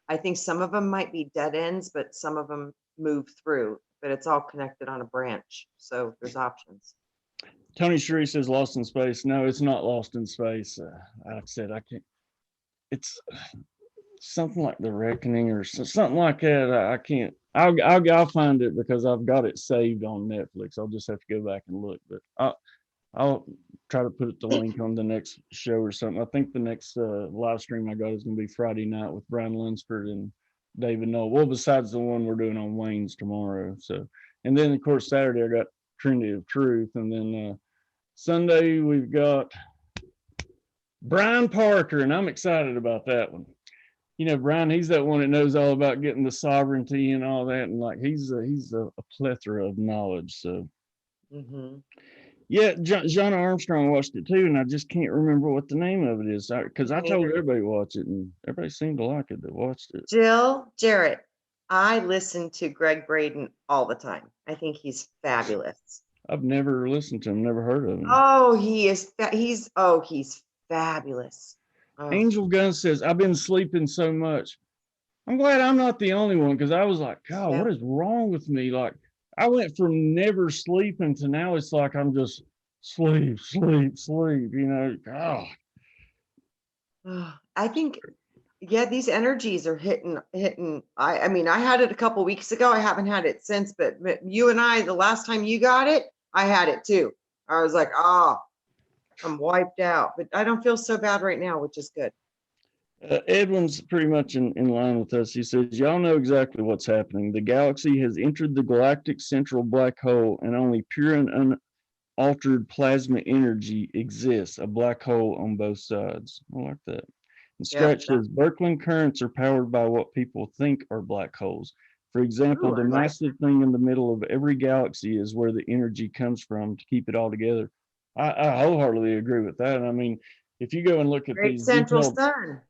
I think some of them might be dead ends, but some of them move through. But it's all connected on a branch, so there's options. Tony Sherry says Lost in Space. No, it's not Lost in Space. Like I said, I can't. It's something like The Reckoning or something like that. I can't. I'll find it because I've got it saved on Netflix. I'll just have to go back and look. But I'll try to put the link on the next show or something. I think the next live stream I got is going to be Friday night with Brian Lunsford and David Noel. Well, besides the one we're doing on Wayne's tomorrow. So, and then of course Saturday I got Trinity of Truth, and then Sunday we've got Brian Parker, and I'm excited about that one. You know, Brian, he's that one that knows all about getting the sovereignty and all that, and like he's a plethora of knowledge. So, yeah, John Armstrong watched it too, and I just can't remember what the name of it is because I told everybody to watch it, and everybody seemed to like it that watched it. Jill Jarrett, I listen to Greg Braden all the time. I think he's fabulous. I've never listened to him, never heard of him. Oh, he's fabulous. Oh. Angel Gunn says, I've been sleeping so much. I'm glad I'm not the only one, because I was like, God, what is wrong with me? Like, I went from never sleeping to now it's like I'm just sleep, you know. God. I think, yeah, these energies are hitting. I mean, I had it a couple weeks ago. I haven't had it since, but you and I, the last time you got it, I had it too. I was like, I'm wiped out, but I don't feel so bad right now, which is good. Edwin's pretty much in line with us. He says, y'all know exactly what's happening. The galaxy has entered the galactic central black hole, and only pure and unaltered plasma energy exists, a black hole on both sides. I like that. And Scratch says, Birkeland currents are powered by what people think are black holes. For example, the massive thing in the middle of every galaxy is where the energy comes from to keep it all together. I wholeheartly agree with that. I mean, if you go and look at these central sun.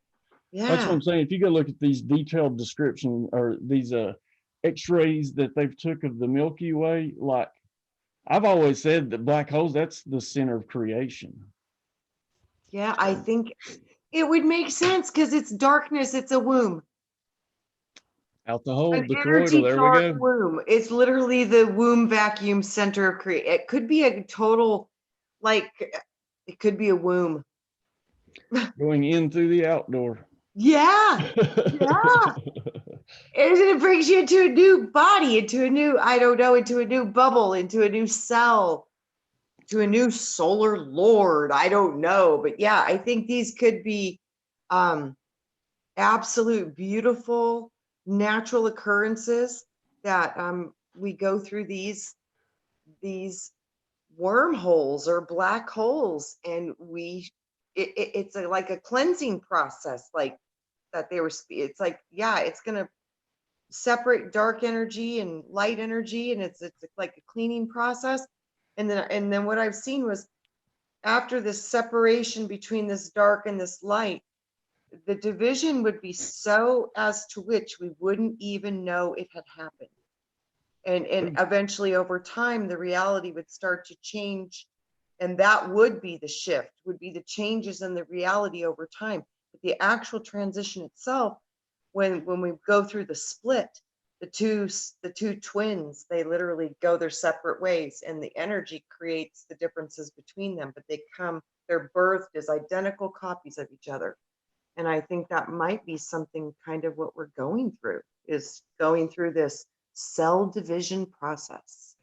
Yeah. That's what I'm saying. If you go look at these detailed description or these x-rays that they've took of the Milky Way, like I've always said that black holes, that's the center of creation. Yeah, I think it would make sense because it's darkness, it's a womb. Out the hole, An the energy toroidal, there we go. womb. It's literally the womb vacuum center of creation. It could be a total, like, It could be a womb. Going in through the outdoor. Yeah. Yeah. And it brings you into a new body, into a new, I don't know, into a new bubble, into a new cell, to a new solar lord. I don't know. But yeah, I think these could be absolute beautiful natural occurrences that we go through these wormholes or black holes, and it's like a cleansing process, like that they were. It's like, yeah, it's gonna separate dark energy and light energy, and it's like a cleaning process. And then what I've seen was after this separation between this dark and this light, the division would be so as to which we wouldn't even know it had happened. And eventually over time, the reality would start to change. And that would be the shift, would be the changes in the reality over time. But the actual transition itself, when we go through the split, the two twins, they literally go their separate ways, and the energy creates the differences between them, but they're birthed as identical copies of each other. And I think that might be something kind of what we're going through, is going through this cell division process.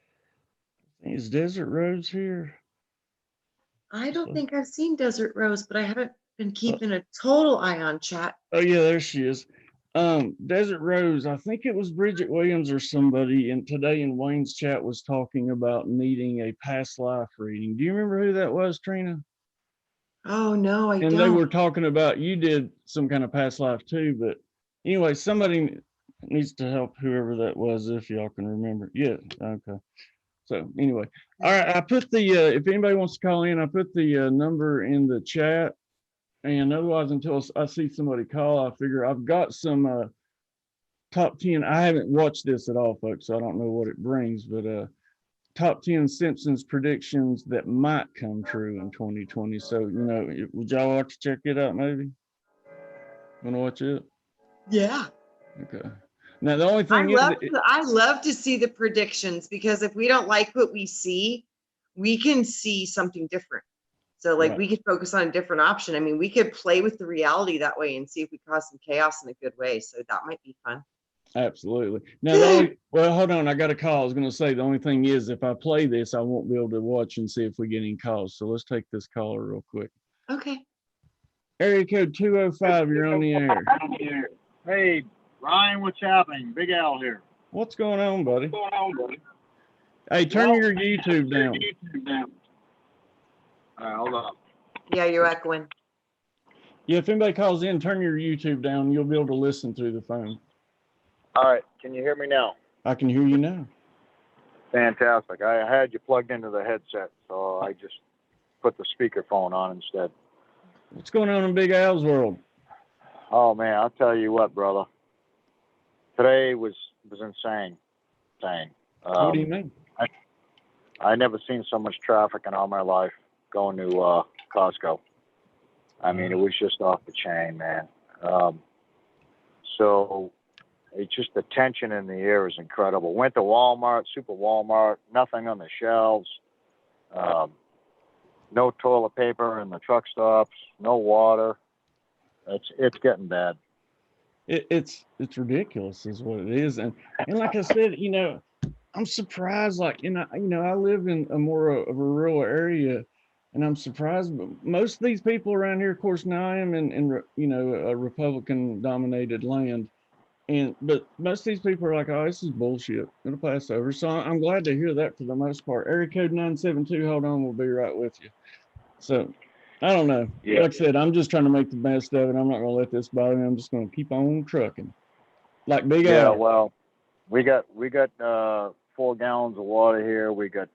Is Desert Rose here? I don't think I've seen Desert Rose, but I haven't been keeping a total eye on chat. Oh yeah, there she is. Desert Rose, I think it was Bridget Williams or somebody, and today in Wayne's chat was talking about needing a past life reading. Do you remember who that was, Trina? Oh no, I don't. And they were talking about, you did some kind of past life too, but anyway, somebody needs to help whoever that was, if y'all can remember. Yeah, okay. So anyway, all right, I put the, if anybody wants to call in, I put the number in the chat. And otherwise, until I see somebody call, I figure I've got some top 10. I haven't watched this at all, folks, so I don't know what it brings, but top 10 Simpsons predictions that might come true in 2020. So, would y'all like to check it out, maybe? Want to watch it? Yeah. Okay. Now, the only thing I love to see the predictions, because if we don't like what we see, we can see something different. So like, we could focus on a different option. I mean, we could play with the reality that way and see if we cause some chaos in a good way. So that might be fun. Absolutely. Now, well, hold on. I got a call. I was going to say, the only thing is, if I play this, I won't be able to watch and see if we get any calls. So let's take this caller real quick. Okay. Area code 205, you're on the air. Hey, Ryan, what's happening? Big Al here. What's going on, buddy? Hey, turn your YouTube down. All right, hold on. Yeah, you're echoing. Yeah, if anybody calls in, turn your YouTube down. You'll be able to listen through the phone. All right, can you hear me now? I can hear you now. Fantastic. I had you plugged into the headset, so I just put the speakerphone on instead. What's going on in Big Al's world? Oh, man, I'll tell you what, brother. Today was insane. What do you mean? I never seen so much traffic in all my life going to Costco. I mean, it was just off the chain, man. So it's just the tension in the air is incredible. Went to Walmart, Super Walmart, nothing on the shelves. No toilet paper in the truck stops, no water. It's getting bad. It's ridiculous is what it is. And like I said, I'm surprised, like, I live in a more of a rural area, and I'm surprised, but most of these people around here, of course, now I am in a Republican dominated land. But most of these people are like, oh, this is bullshit. It'll pass over. So I'm glad to hear that for the most part. Area code 972, hold on, we'll be right with you. So I don't know. Yeah. Like I said, I'm just trying to make the best of it. I'm not going to let this bother me. I'm just going to keep on trucking. Like Big Al. Yeah, well, we got 4 gallons of water here. We got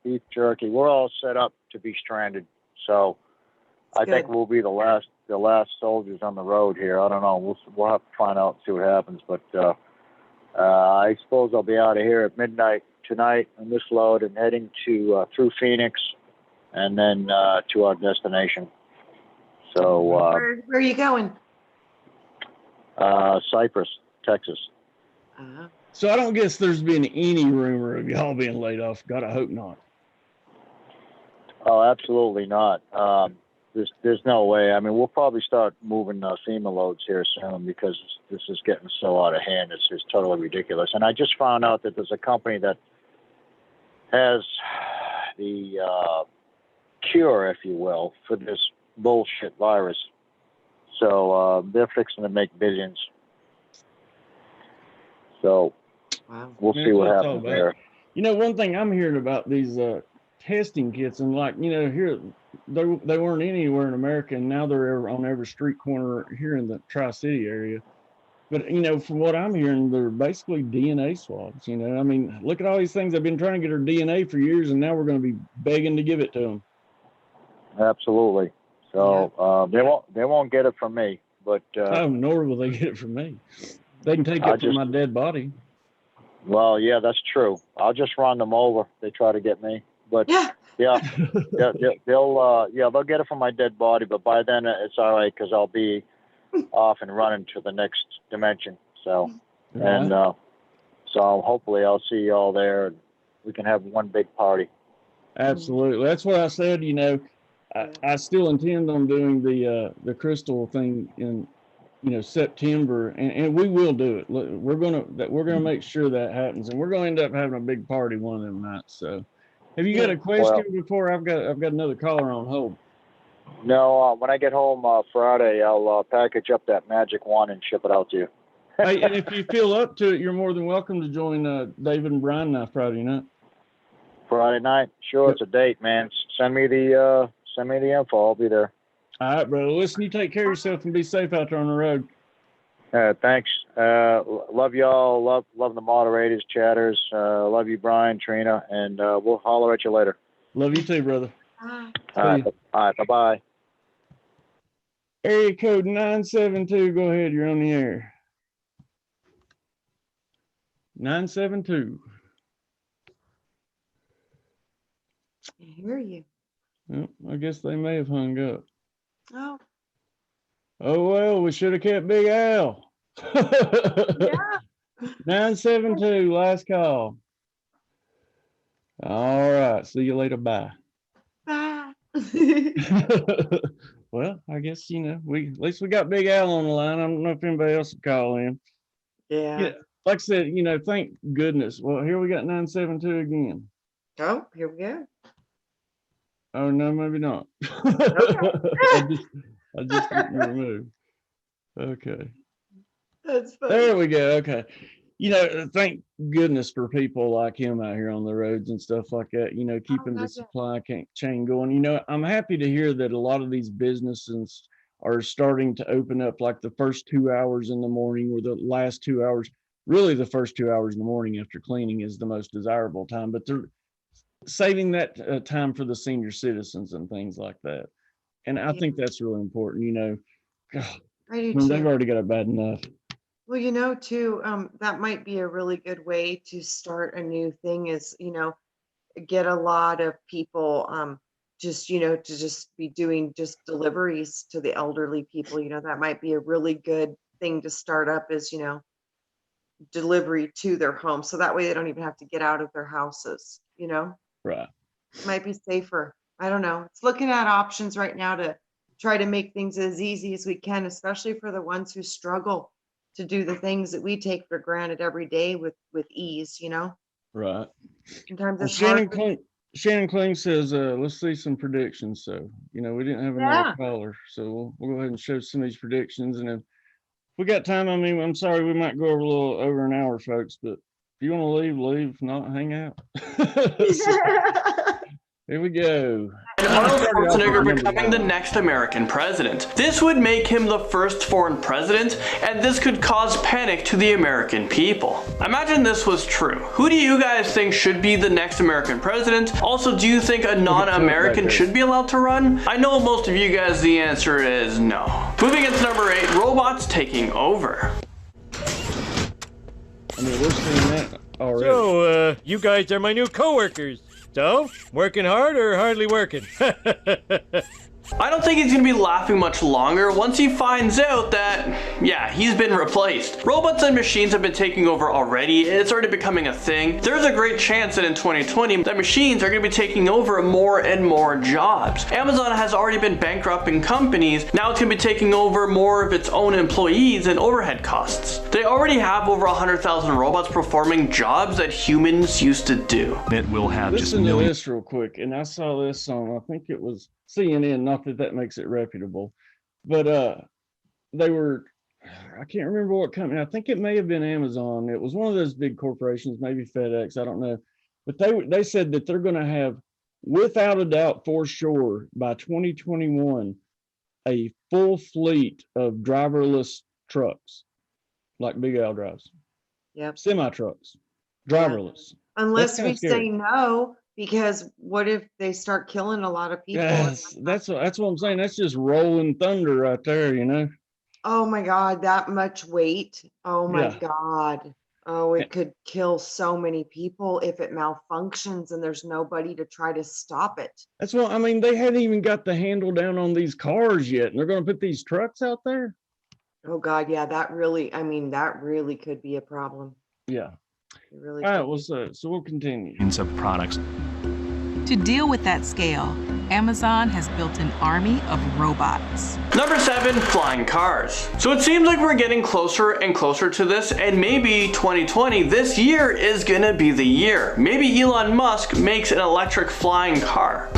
beef jerky. We're all set up to be stranded. So I think we'll be the last soldiers on the road here. I don't know. We'll have to find out and see what happens. But I suppose I'll be out of here at midnight tonight on this load and heading to through Phoenix and then to our destination. So where are you going? Cypress, Texas. So I don't guess there's been any rumor of y'all being laid off. God, I hope not. Oh, absolutely not. There's no way. I mean, we'll probably start moving FEMA loads here soon because this is getting so out of hand. It's just totally ridiculous. And I just found out that there's a company that has the cure, if you will, for this bullshit virus. So they're fixing to make billions. So we'll see what happens there. You know, one thing I'm hearing about these testing kits, and like, you know, here they weren't anywhere in America, and now they're on every street corner here in the Tri-City area. But, you know, from what I'm hearing, they're basically DNA swabs. You know, I mean, look at all these things. They've been trying to get our DNA for years, and now we're going to be begging to give it to them. Absolutely. So they won't get it from me, but oh, nor will they get it from me. They can take it from my dead body. Well, yeah, that's true. I'll just run them over. They try to get me, but they'll get it from my dead body. But by then it's all right because I'll be off and running to the next dimension. So, and so hopefully I'll see you all there, and we can have one big party. Absolutely, that's what I said. You know, I still intend on doing the crystal thing in, you know, September, and we will do it. We're gonna make sure that happens, and we're gonna end up having a big party one of them nights. So, have you got a question before I've got another caller on hold? No, when I get home Friday, I'll package up that magic wand and ship it out to you. Hey, and if you feel up to it, you're more than welcome to join David and Brian now Friday night. Friday night, sure, it's a date, man. Send me the info. I'll be there. All right, brother. Listen, you take care of yourself and be safe out there on the road. Thanks. Love y'all. Love the moderators, chatters. Love you, Brian, Trina, and we'll holler at you later. Love you too, brother. All right. Bye-bye. Area code 972. Go ahead. You're on the air. 972. I hear you. Well, I guess they may have hung up. Oh. Oh, well, we should have kept Big Al. 972, last call. All right. See you later. Bye. Bye. Well, I guess, you know, at least we got Big Al on the line. I don't know if anybody else would call in. Yeah. Like I said, you know, thank goodness. Well, here we got 972 again. Oh, here we go. Oh, no, maybe not. I just didn't remove. Okay. That's funny. There we go. Okay. You know, thank goodness for people like him out here on the roads and stuff like that, you know, keeping the supply chain going. You know, I'm happy to hear that a lot of these businesses are starting to open up, like the first 2 hours in the morning or the last 2 hours. Really, the first 2 hours in the morning after cleaning is the most desirable time, but they're saving that time for the senior citizens and things like that. And I think that's really important, you know. God, I do mean, too. they've already got it bad enough. Well, you know, too, that might be a really good way to start a new thing is, you know, get a lot of people just, you know, to just be doing just deliveries to the elderly people. You know, that might be a really good thing to start up is, you know, delivery to their home. So that way they don't even have to get out of their houses, you know? Right. Might be safer. I don't know. It's looking at options right now to try to make things as easy as we can, especially for the ones who struggle to do the things that we take for granted every day with ease, you know? Right. Sometimes Well, it's Shannon Kling says, let's see some predictions. So, you know, we didn't have another caller, so we'll go ahead and show some of these predictions. And if we got time, I mean, I'm sorry, we might go over a little over an hour, folks, but if you want to leave, leave. If not, hang out. Here we go. Arnold Schwarzenegger becoming the next American president. This would make him the first foreign president, and this could cause panic to the American people. Imagine this was true. Who do you guys think should be the next American president? Also, do you think a non-American should be allowed to run? I know most of you guys the answer is no. Moving into number 8, robots taking over. I mean, we're seeing that already. So, you guys are my new co-workers. So, working hard or hardly working? I don't think he's gonna be laughing much longer once he finds out that, yeah, he's been replaced. Robots and machines have been taking over already. It's already becoming a thing. There's a great chance that in 2020 that machines are gonna be taking over more and more jobs. Amazon has already been bankrupting companies. Now it's gonna be taking over more of its own employees and overhead costs. They already have over 100,000 robots performing jobs that humans used to do. It will have just millions. This real quick, and I saw this on, I think it was CNN, not that that makes it reputable, but they were, I can't remember what company, I think it may have been Amazon. It was one of those big corporations, maybe FedEx, I don't know. But they said that they're going to have, without a doubt, for sure, by 2021, a full fleet of driverless trucks, like Big Al drives. Yep. Semi trucks, driverless. Unless we say no, because what if they start killing a lot of people? Yes, that's what I'm saying. That's just rolling thunder right there, you know. Oh my God, that much weight. Oh my God. Oh, it could kill so many people if it malfunctions and there's nobody to try to stop it. That's what I mean. They haven't even got the handle down on these cars yet, and they're going to put these trucks out there. Oh God, yeah, that really could be a problem. Yeah. It really All right, well, so we'll continue. Of products. To deal with that scale, Amazon has built an army of robots. Number 7, flying cars. So it seems like we're getting closer and closer to this, and maybe 2020, this year, is gonna be the year. Maybe Elon Musk makes an electric flying car.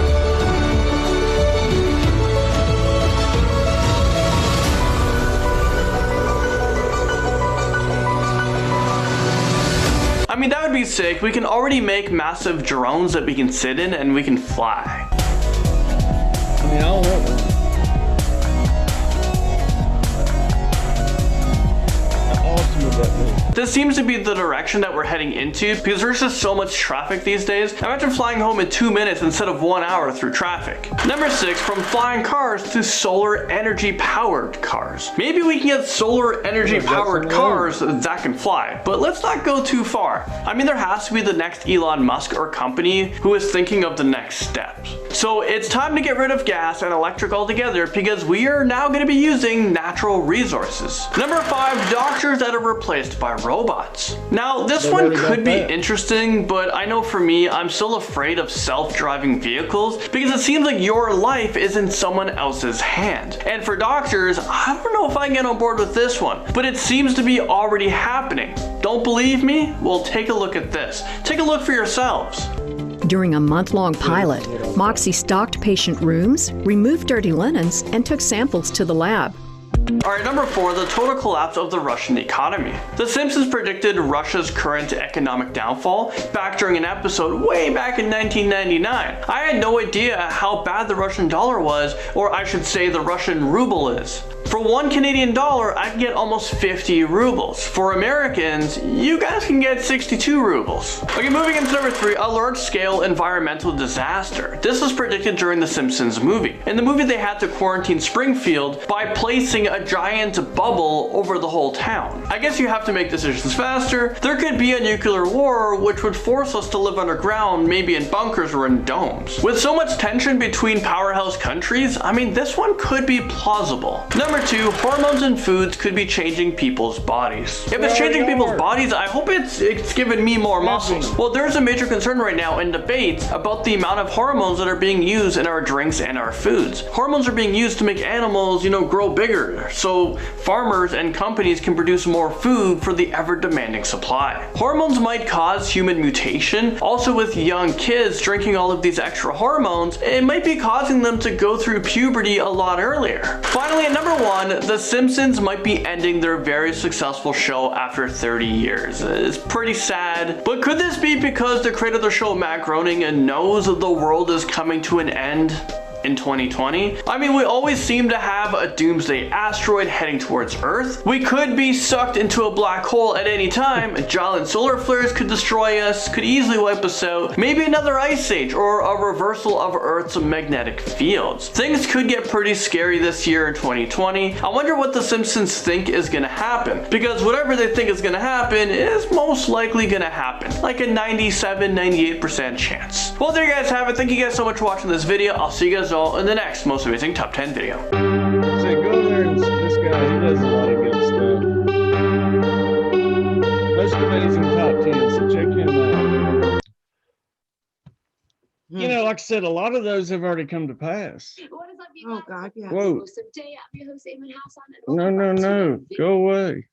I mean, that would be sick. We can already make massive drones that we can sit in and we can fly. I mean, I don't want one. How awesome would that be? This seems to be the direction that we're heading into because there's just so much traffic these days. Imagine flying home in 2 minutes instead of 1 hour through traffic. Number 6, from flying cars to solar energy powered cars. Maybe we can get solar energy powered cars that can fly, but let's not go too far. I mean, there has to be the next Elon Musk or company who is thinking of the next steps. So it's time to get rid of gas and electric altogether because we are now going to be using natural resources. Number 5, doctors that are replaced by robots. Now, this one could be interesting, but I know for me, I'm still afraid of self-driving vehicles because it seems like your life is in someone else's hand. And for doctors, I don't know if I can get on board with this one, but it seems to be already happening. Don't believe me? Well, take a look at this. Take a look for yourselves. During a month-long pilot, Moxie stocked patient rooms, removed dirty linens, and took samples to the lab. Alright, number 4, the total collapse of the Russian economy. The Simpsons predicted Russia's current economic downfall back during an episode way back in 1999. I had no idea how bad the Russian dollar was, or I should say the Russian ruble is. For $1 Canadian, I can get almost 50 rubles. For Americans, you guys can get 62 rubles. Okay, moving into number 3, a large-scale environmental disaster. This was predicted during the Simpsons movie. In the movie, they had to quarantine Springfield by placing a giant bubble over the whole town. I guess you have to make decisions faster. There could be a nuclear war, which would force us to live underground, maybe in bunkers or in domes. With so much tension between powerhouse countries, I mean, this one could be plausible. Number 2, hormones in foods could be changing people's bodies. If it's changing people's bodies, I hope it's giving me more muscles. Well, there's a major concern right now in debates about the amount of hormones that are being used in our drinks and our foods. Hormones are being used to make animals, grow bigger, so farmers and companies can produce more food for the ever-demanding supply. Hormones might cause human mutation. Also, with young kids drinking all of these extra hormones, it might be causing them to go through puberty a lot earlier. Finally, at number 1, The Simpsons might be ending their very successful show after 30 years. It's pretty sad, but could this be because the creator of the show, Matt Groening, knows that the world is coming to an end in 2020? I mean, we always seem to have a doomsday asteroid heading towards Earth. We could be sucked into a black hole at any time. Giant solar flares could destroy us, could easily wipe us out. Maybe another ice age or a reversal of Earth's magnetic fields. Things could get pretty scary this year in 2020. I wonder what the Simpsons think is gonna happen, because whatever they think is gonna happen is most likely gonna happen. Like a 97-98% chance. Well, there you guys have it. Thank you guys so much for watching this video. I'll see you guys all in the next most amazing top 10 video. So go there and this guy, he does a lot of good stuff. Most amazing top 10, so check him out. You know, like I said, a lot of those have already come to pass. Oh God, yeah. Whoa. No. Go away.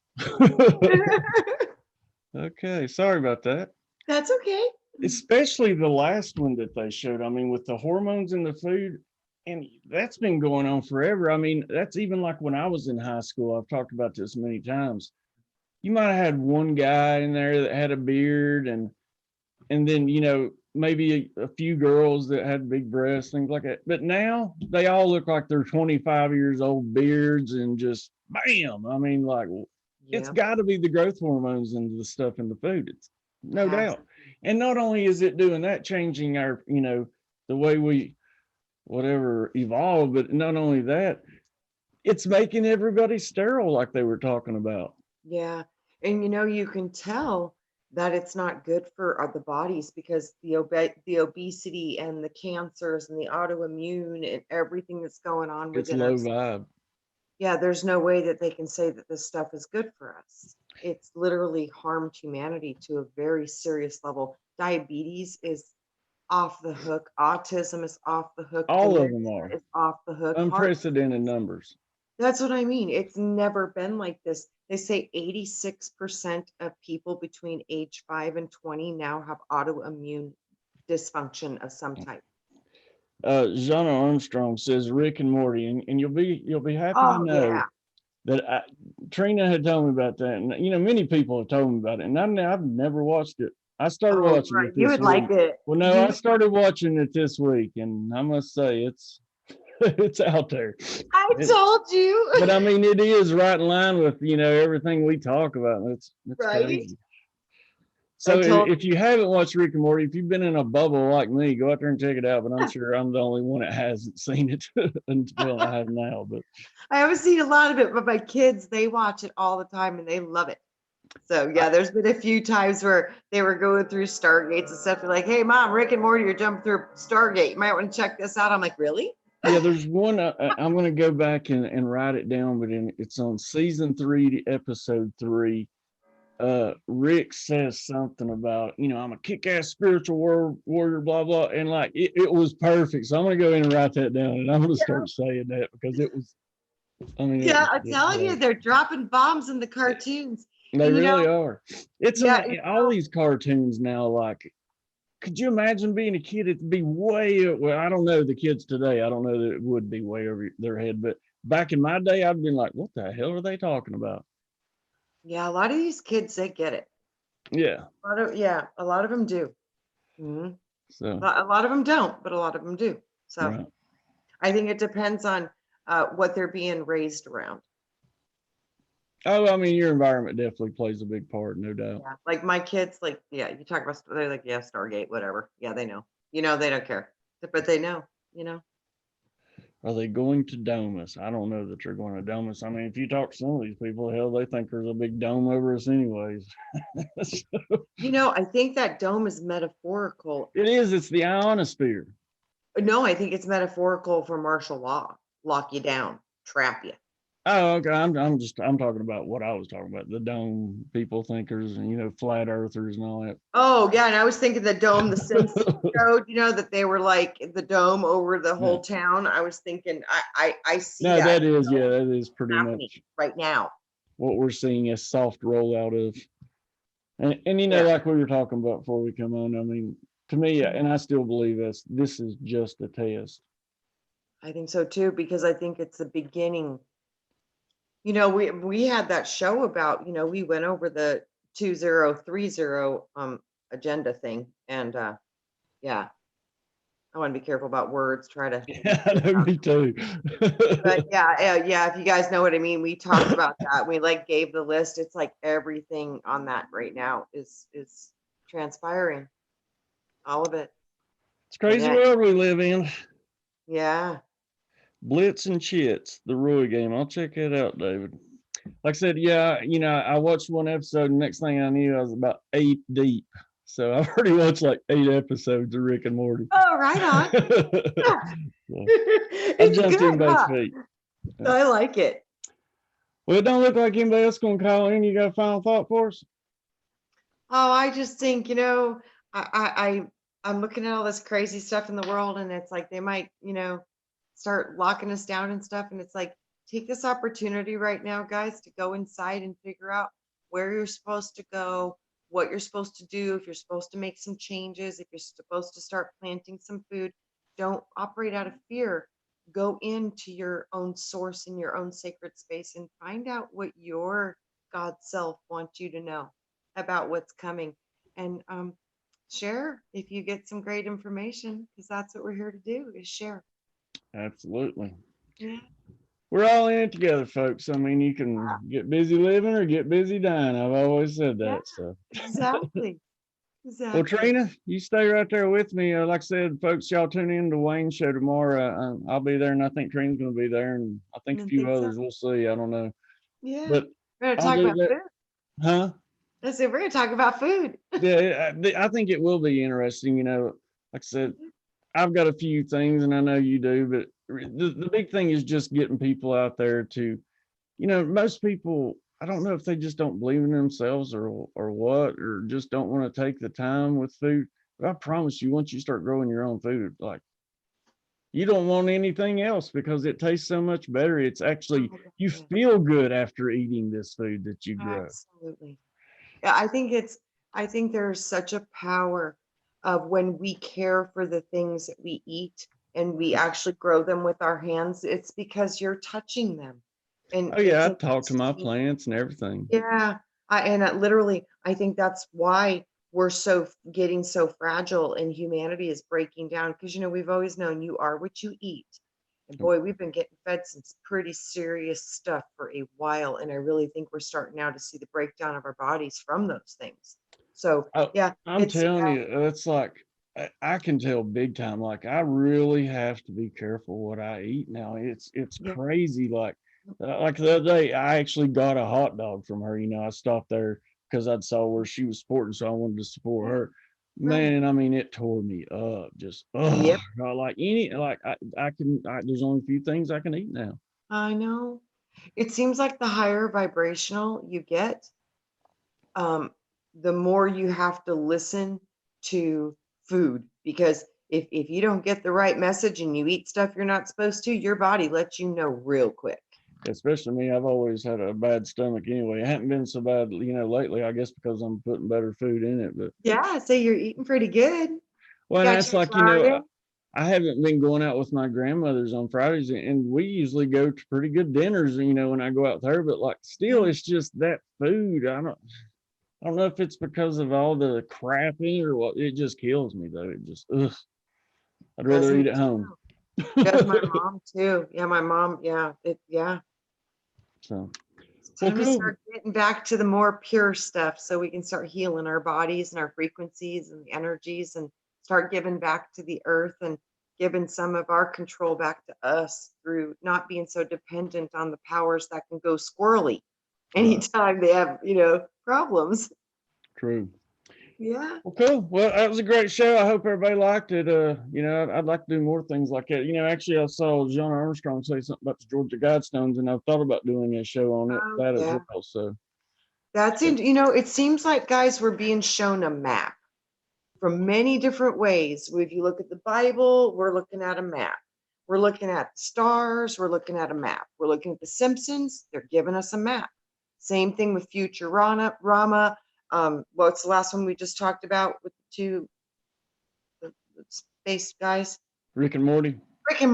Okay, sorry about that. That's okay. Especially the last one that they showed. I mean, with the hormones in the food, and that's been going on forever. I mean, that's even like when I was in high school. I've talked about this many times. You might have had one guy in there that had a beard, and then, you know, maybe a few girls that had big breasts, things like that. But now they all look like they're 25 years old, beards, and just bam. I mean, like, it's got to be the growth hormones and the stuff in the food. It's no doubt. And not only is it doing that, changing our, you know, the way we whatever evolve, but not only that, it's making everybody sterile, like they were talking about. Yeah. And you know, you can tell that it's not good for the bodies because the obesity and the cancers and the autoimmune and everything that's going on It's within low us. vibe. Yeah, there's no way that they can say that this stuff is good for us. It's literally harmed humanity to a very serious level. Diabetes is off the hook. Autism is off the hook. All of Dementia them are. is off the hook. Heart- Unprecedented numbers. That's what I mean. It's never been like this. They say 86% of people between age 5 and 20 now have autoimmune dysfunction of some type. Zana Armstrong says Rick and Morty, and you'll be happy to know that Trina had told me about that, and you know many people have told me about it, and I've never watched it. I started watching it this You would week. like it. Well, no, I started watching it this week, and I must say it's out there. I told you. But I mean, it is right in line with, you know, everything we talk about. It's Right. crazy. So if you haven't watched Rick and Morty, if you've been in a bubble like me, go out there and check it out. But I'm sure I'm the only one that hasn't seen it until I have now. But I haven't seen a lot of it, but my kids, they watch it all the time and they love it. So yeah, there's been a few times where they were going through Stargates and stuff. They're like, hey mom, Rick and Morty are jumping through Stargate. You might want to check this out. I'm like, really? yeah, there's one, I'm going to go back and write it down, but it's on season 3, episode 3. Rick says something about, you know, I'm a kick-ass spiritual warrior, blah, blah. And like, it was perfect. So I'm going to go in and write that down, and I'm going to start saying that because it was, I mean. Yeah, I'm telling you, they're dropping bombs in the cartoons. They And, really are. It's Yeah, all these cartoons now, like, could you imagine being a kid? It'd be way, well, I don't know the kids today. I don't know that it would be way over their head, but back in my day, I'd been like, what the hell are they talking about? Yeah, a lot of these kids, they get it. Yeah. A lot of them do. Mhm. So A lot of them don't, but a lot of them do. So right. I think it depends on what they're being raised around. Oh, I mean, your environment definitely plays a big part, no doubt. Yeah, like my kids, like, yeah, you talk about, they're like, yeah, Stargate, whatever. Yeah, they know. You know, they don't care, but they know, you know. Are they going to dome us? I don't know that they're going to dome us. I mean, if you talk to some of these people, hell, they think there's a big dome over us anyways. So, You know, I think that dome is metaphorical. it is. It's the ionosphere. No, I think it's metaphorical for martial law. Lock you down, trap you. Oh, okay. I'm talking about what I was talking about. The dome people thinkers and, you know, flat earthers and all that. Oh, yeah, and I was thinking the dome, the Simpsons showed, you know, that they were like the dome over the whole town. I was thinking, I see No, that. that is pretty happening much right now. what we're seeing a soft rollout of. And you know, like we were talking about before we come on, I mean, to me, and I still believe this is just a test. I think so too, because I think it's the beginning. You know, we had that show about, you know, we went over the 2030 agenda thing, and yeah, I want to be careful about words. Try to. Yeah, me too. But yeah, if you guys know what I mean, we talked about that. We like gave the list. It's like everything on that right now is transpiring, all of it. It's crazy world we live in. Yeah. Blitz and Chits, the Roy game. I'll check it out, David. Like I said, yeah, you know, I watched one episode, and next thing I knew, I was about 8 deep. So I've already watched like 8 episodes of Rick and Morty. Oh, right on. So, I It's jumped in good, both huh? feet. I like it. Well, it don't look like anybody else gonna call in. You got a final thought for us? Oh, I just think, I'm looking at all this crazy stuff in the world, and it's like they might, start locking us down and stuff. And it's like, take this opportunity right now, guys, to go inside and figure out where you're supposed to go, what you're supposed to do, if you're supposed to make some changes, if you're supposed to start planting some food. Don't operate out of fear. Go into your own source in your own sacred space and find out what your God self wants you to know about what's coming. And share if you get some great information, because that's what we're here to do, is share. Absolutely. Yeah. We're all in it together, folks. I mean, you can get busy living or get busy dying. I've always said that. So Exactly. well, Trina, you stay right there with me. Like I said, folks, y'all tune in to Wayne's show tomorrow. I'll be there, and I think Trina's going to be there, and I think a few others. We'll see. I don't know. Yeah. But We're going to I'll talk do about that. food. Huh? I said, we're going to talk about food. Yeah, I think it will be interesting. Like I said, I've got a few things, and I know you do, but the big thing is just getting people out there to, most people, I don't know if they just don't believe in themselves or what, or just don't want to take the time with food. But I promise you, once you start growing your own food, like, you don't want anything else because it tastes so much better. It's actually, you feel good after eating this food that you grow. Absolutely. Yeah, I think there's such a power of when we care for the things that we eat and we actually grow them with our hands. It's because you're touching them. And Oh yeah, I it's talk to my plants and everything. yeah. Literally, I think that's why we're getting so fragile and humanity is breaking down. Because, we've always known you are what you eat. And boy, we've been getting fed some pretty serious stuff for a while. And I really think we're starting now to see the breakdown of our bodies from those things. So, yeah. I'm telling you, it's like, I can tell big time, like I really have to be careful what I eat now. It's crazy. Like the other day, I actually got a hot dog from her. I stopped there because I saw where she was sporting, so I wanted to support her. Man, I mean, it tore me up. Just there's only a few things I can eat now. I know. It seems like the higher vibrational you get, the more you have to listen to food, because if you don't get the right message and you eat stuff you're not supposed to, your body lets you know real quick. Especially me, I've always had a bad stomach anyway. It hasn't been so bad, lately, I guess because I'm putting better food in it. But yeah, so you're eating pretty good. Well, that's like, I haven't been going out with my grandmother's on Fridays, and we usually go to pretty good dinners, when I go out there, but like still it's just that food. I don't know if it's because of all the crap in it or what. It just kills me though. It just I'd rather eat at home. That's my mom too. Yeah, my mom. Yeah, So it's time to start getting back to the more pure stuff, so we can start healing our bodies and our frequencies and the energies, and start giving back to the earth and giving some of our control back to us through not being so dependent on the powers that can go squirrely anytime they have, problems. True. Yeah. Well, cool. Well, that was a great show. I hope everybody liked it. I'd like to do more things like that. Actually, I saw John Armstrong say something about the Georgia Guidestones, and I've thought about doing a show on it, as well. So that's it. It seems like, guys, we're being shown a map from many different ways. If you look at the Bible, we're looking at a map. We're looking at the stars. We're looking at a map. We're looking at the Simpsons. They're giving us a map. Same thing with Futurama. What's the last one we just talked about with the space guys? Rick and Morty. Rick and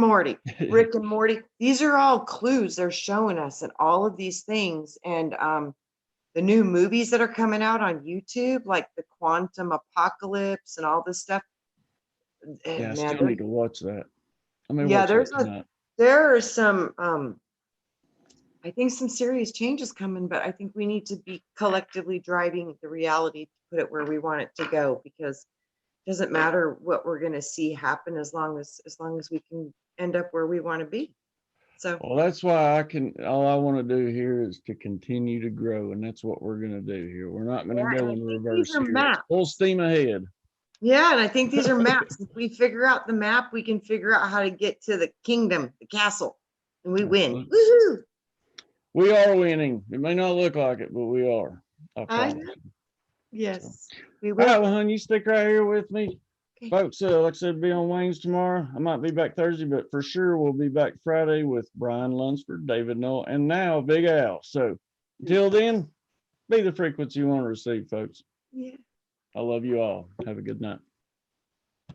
Morty. These are all clues they're showing us, and all of these things. And the new movies that are coming out on YouTube, like the Quantum Apocalypse and all this stuff. Yeah, I still need to watch that. There are some I think some serious changes coming, but I think we need to be collectively driving the reality to put it where we want it to go, because it doesn't matter what we're going to see happen as long as we can end up where we want to be. So well, that's why all I want to do here is to continue to grow, and that's what we're going to do here. We're not going to Yeah, go and in I think reverse these are here. maps. Full steam ahead. Yeah, and I think these are maps. If we figure out the map, we can figure out how to get to the kingdom, the castle, and we win. Woohoo! We are winning. It may not look like it, but we are. I I promise. know. Yes, we All will. right, well, hon, you stick right here with me. Folks, like I said, be on Wayne's tomorrow. I might be back Thursday, but for sure we'll be back Friday with Brian Lunsford, David Noel, and now Big Al. So until then, be the frequency you want to receive, folks. Yeah. I love you all. Have a good night.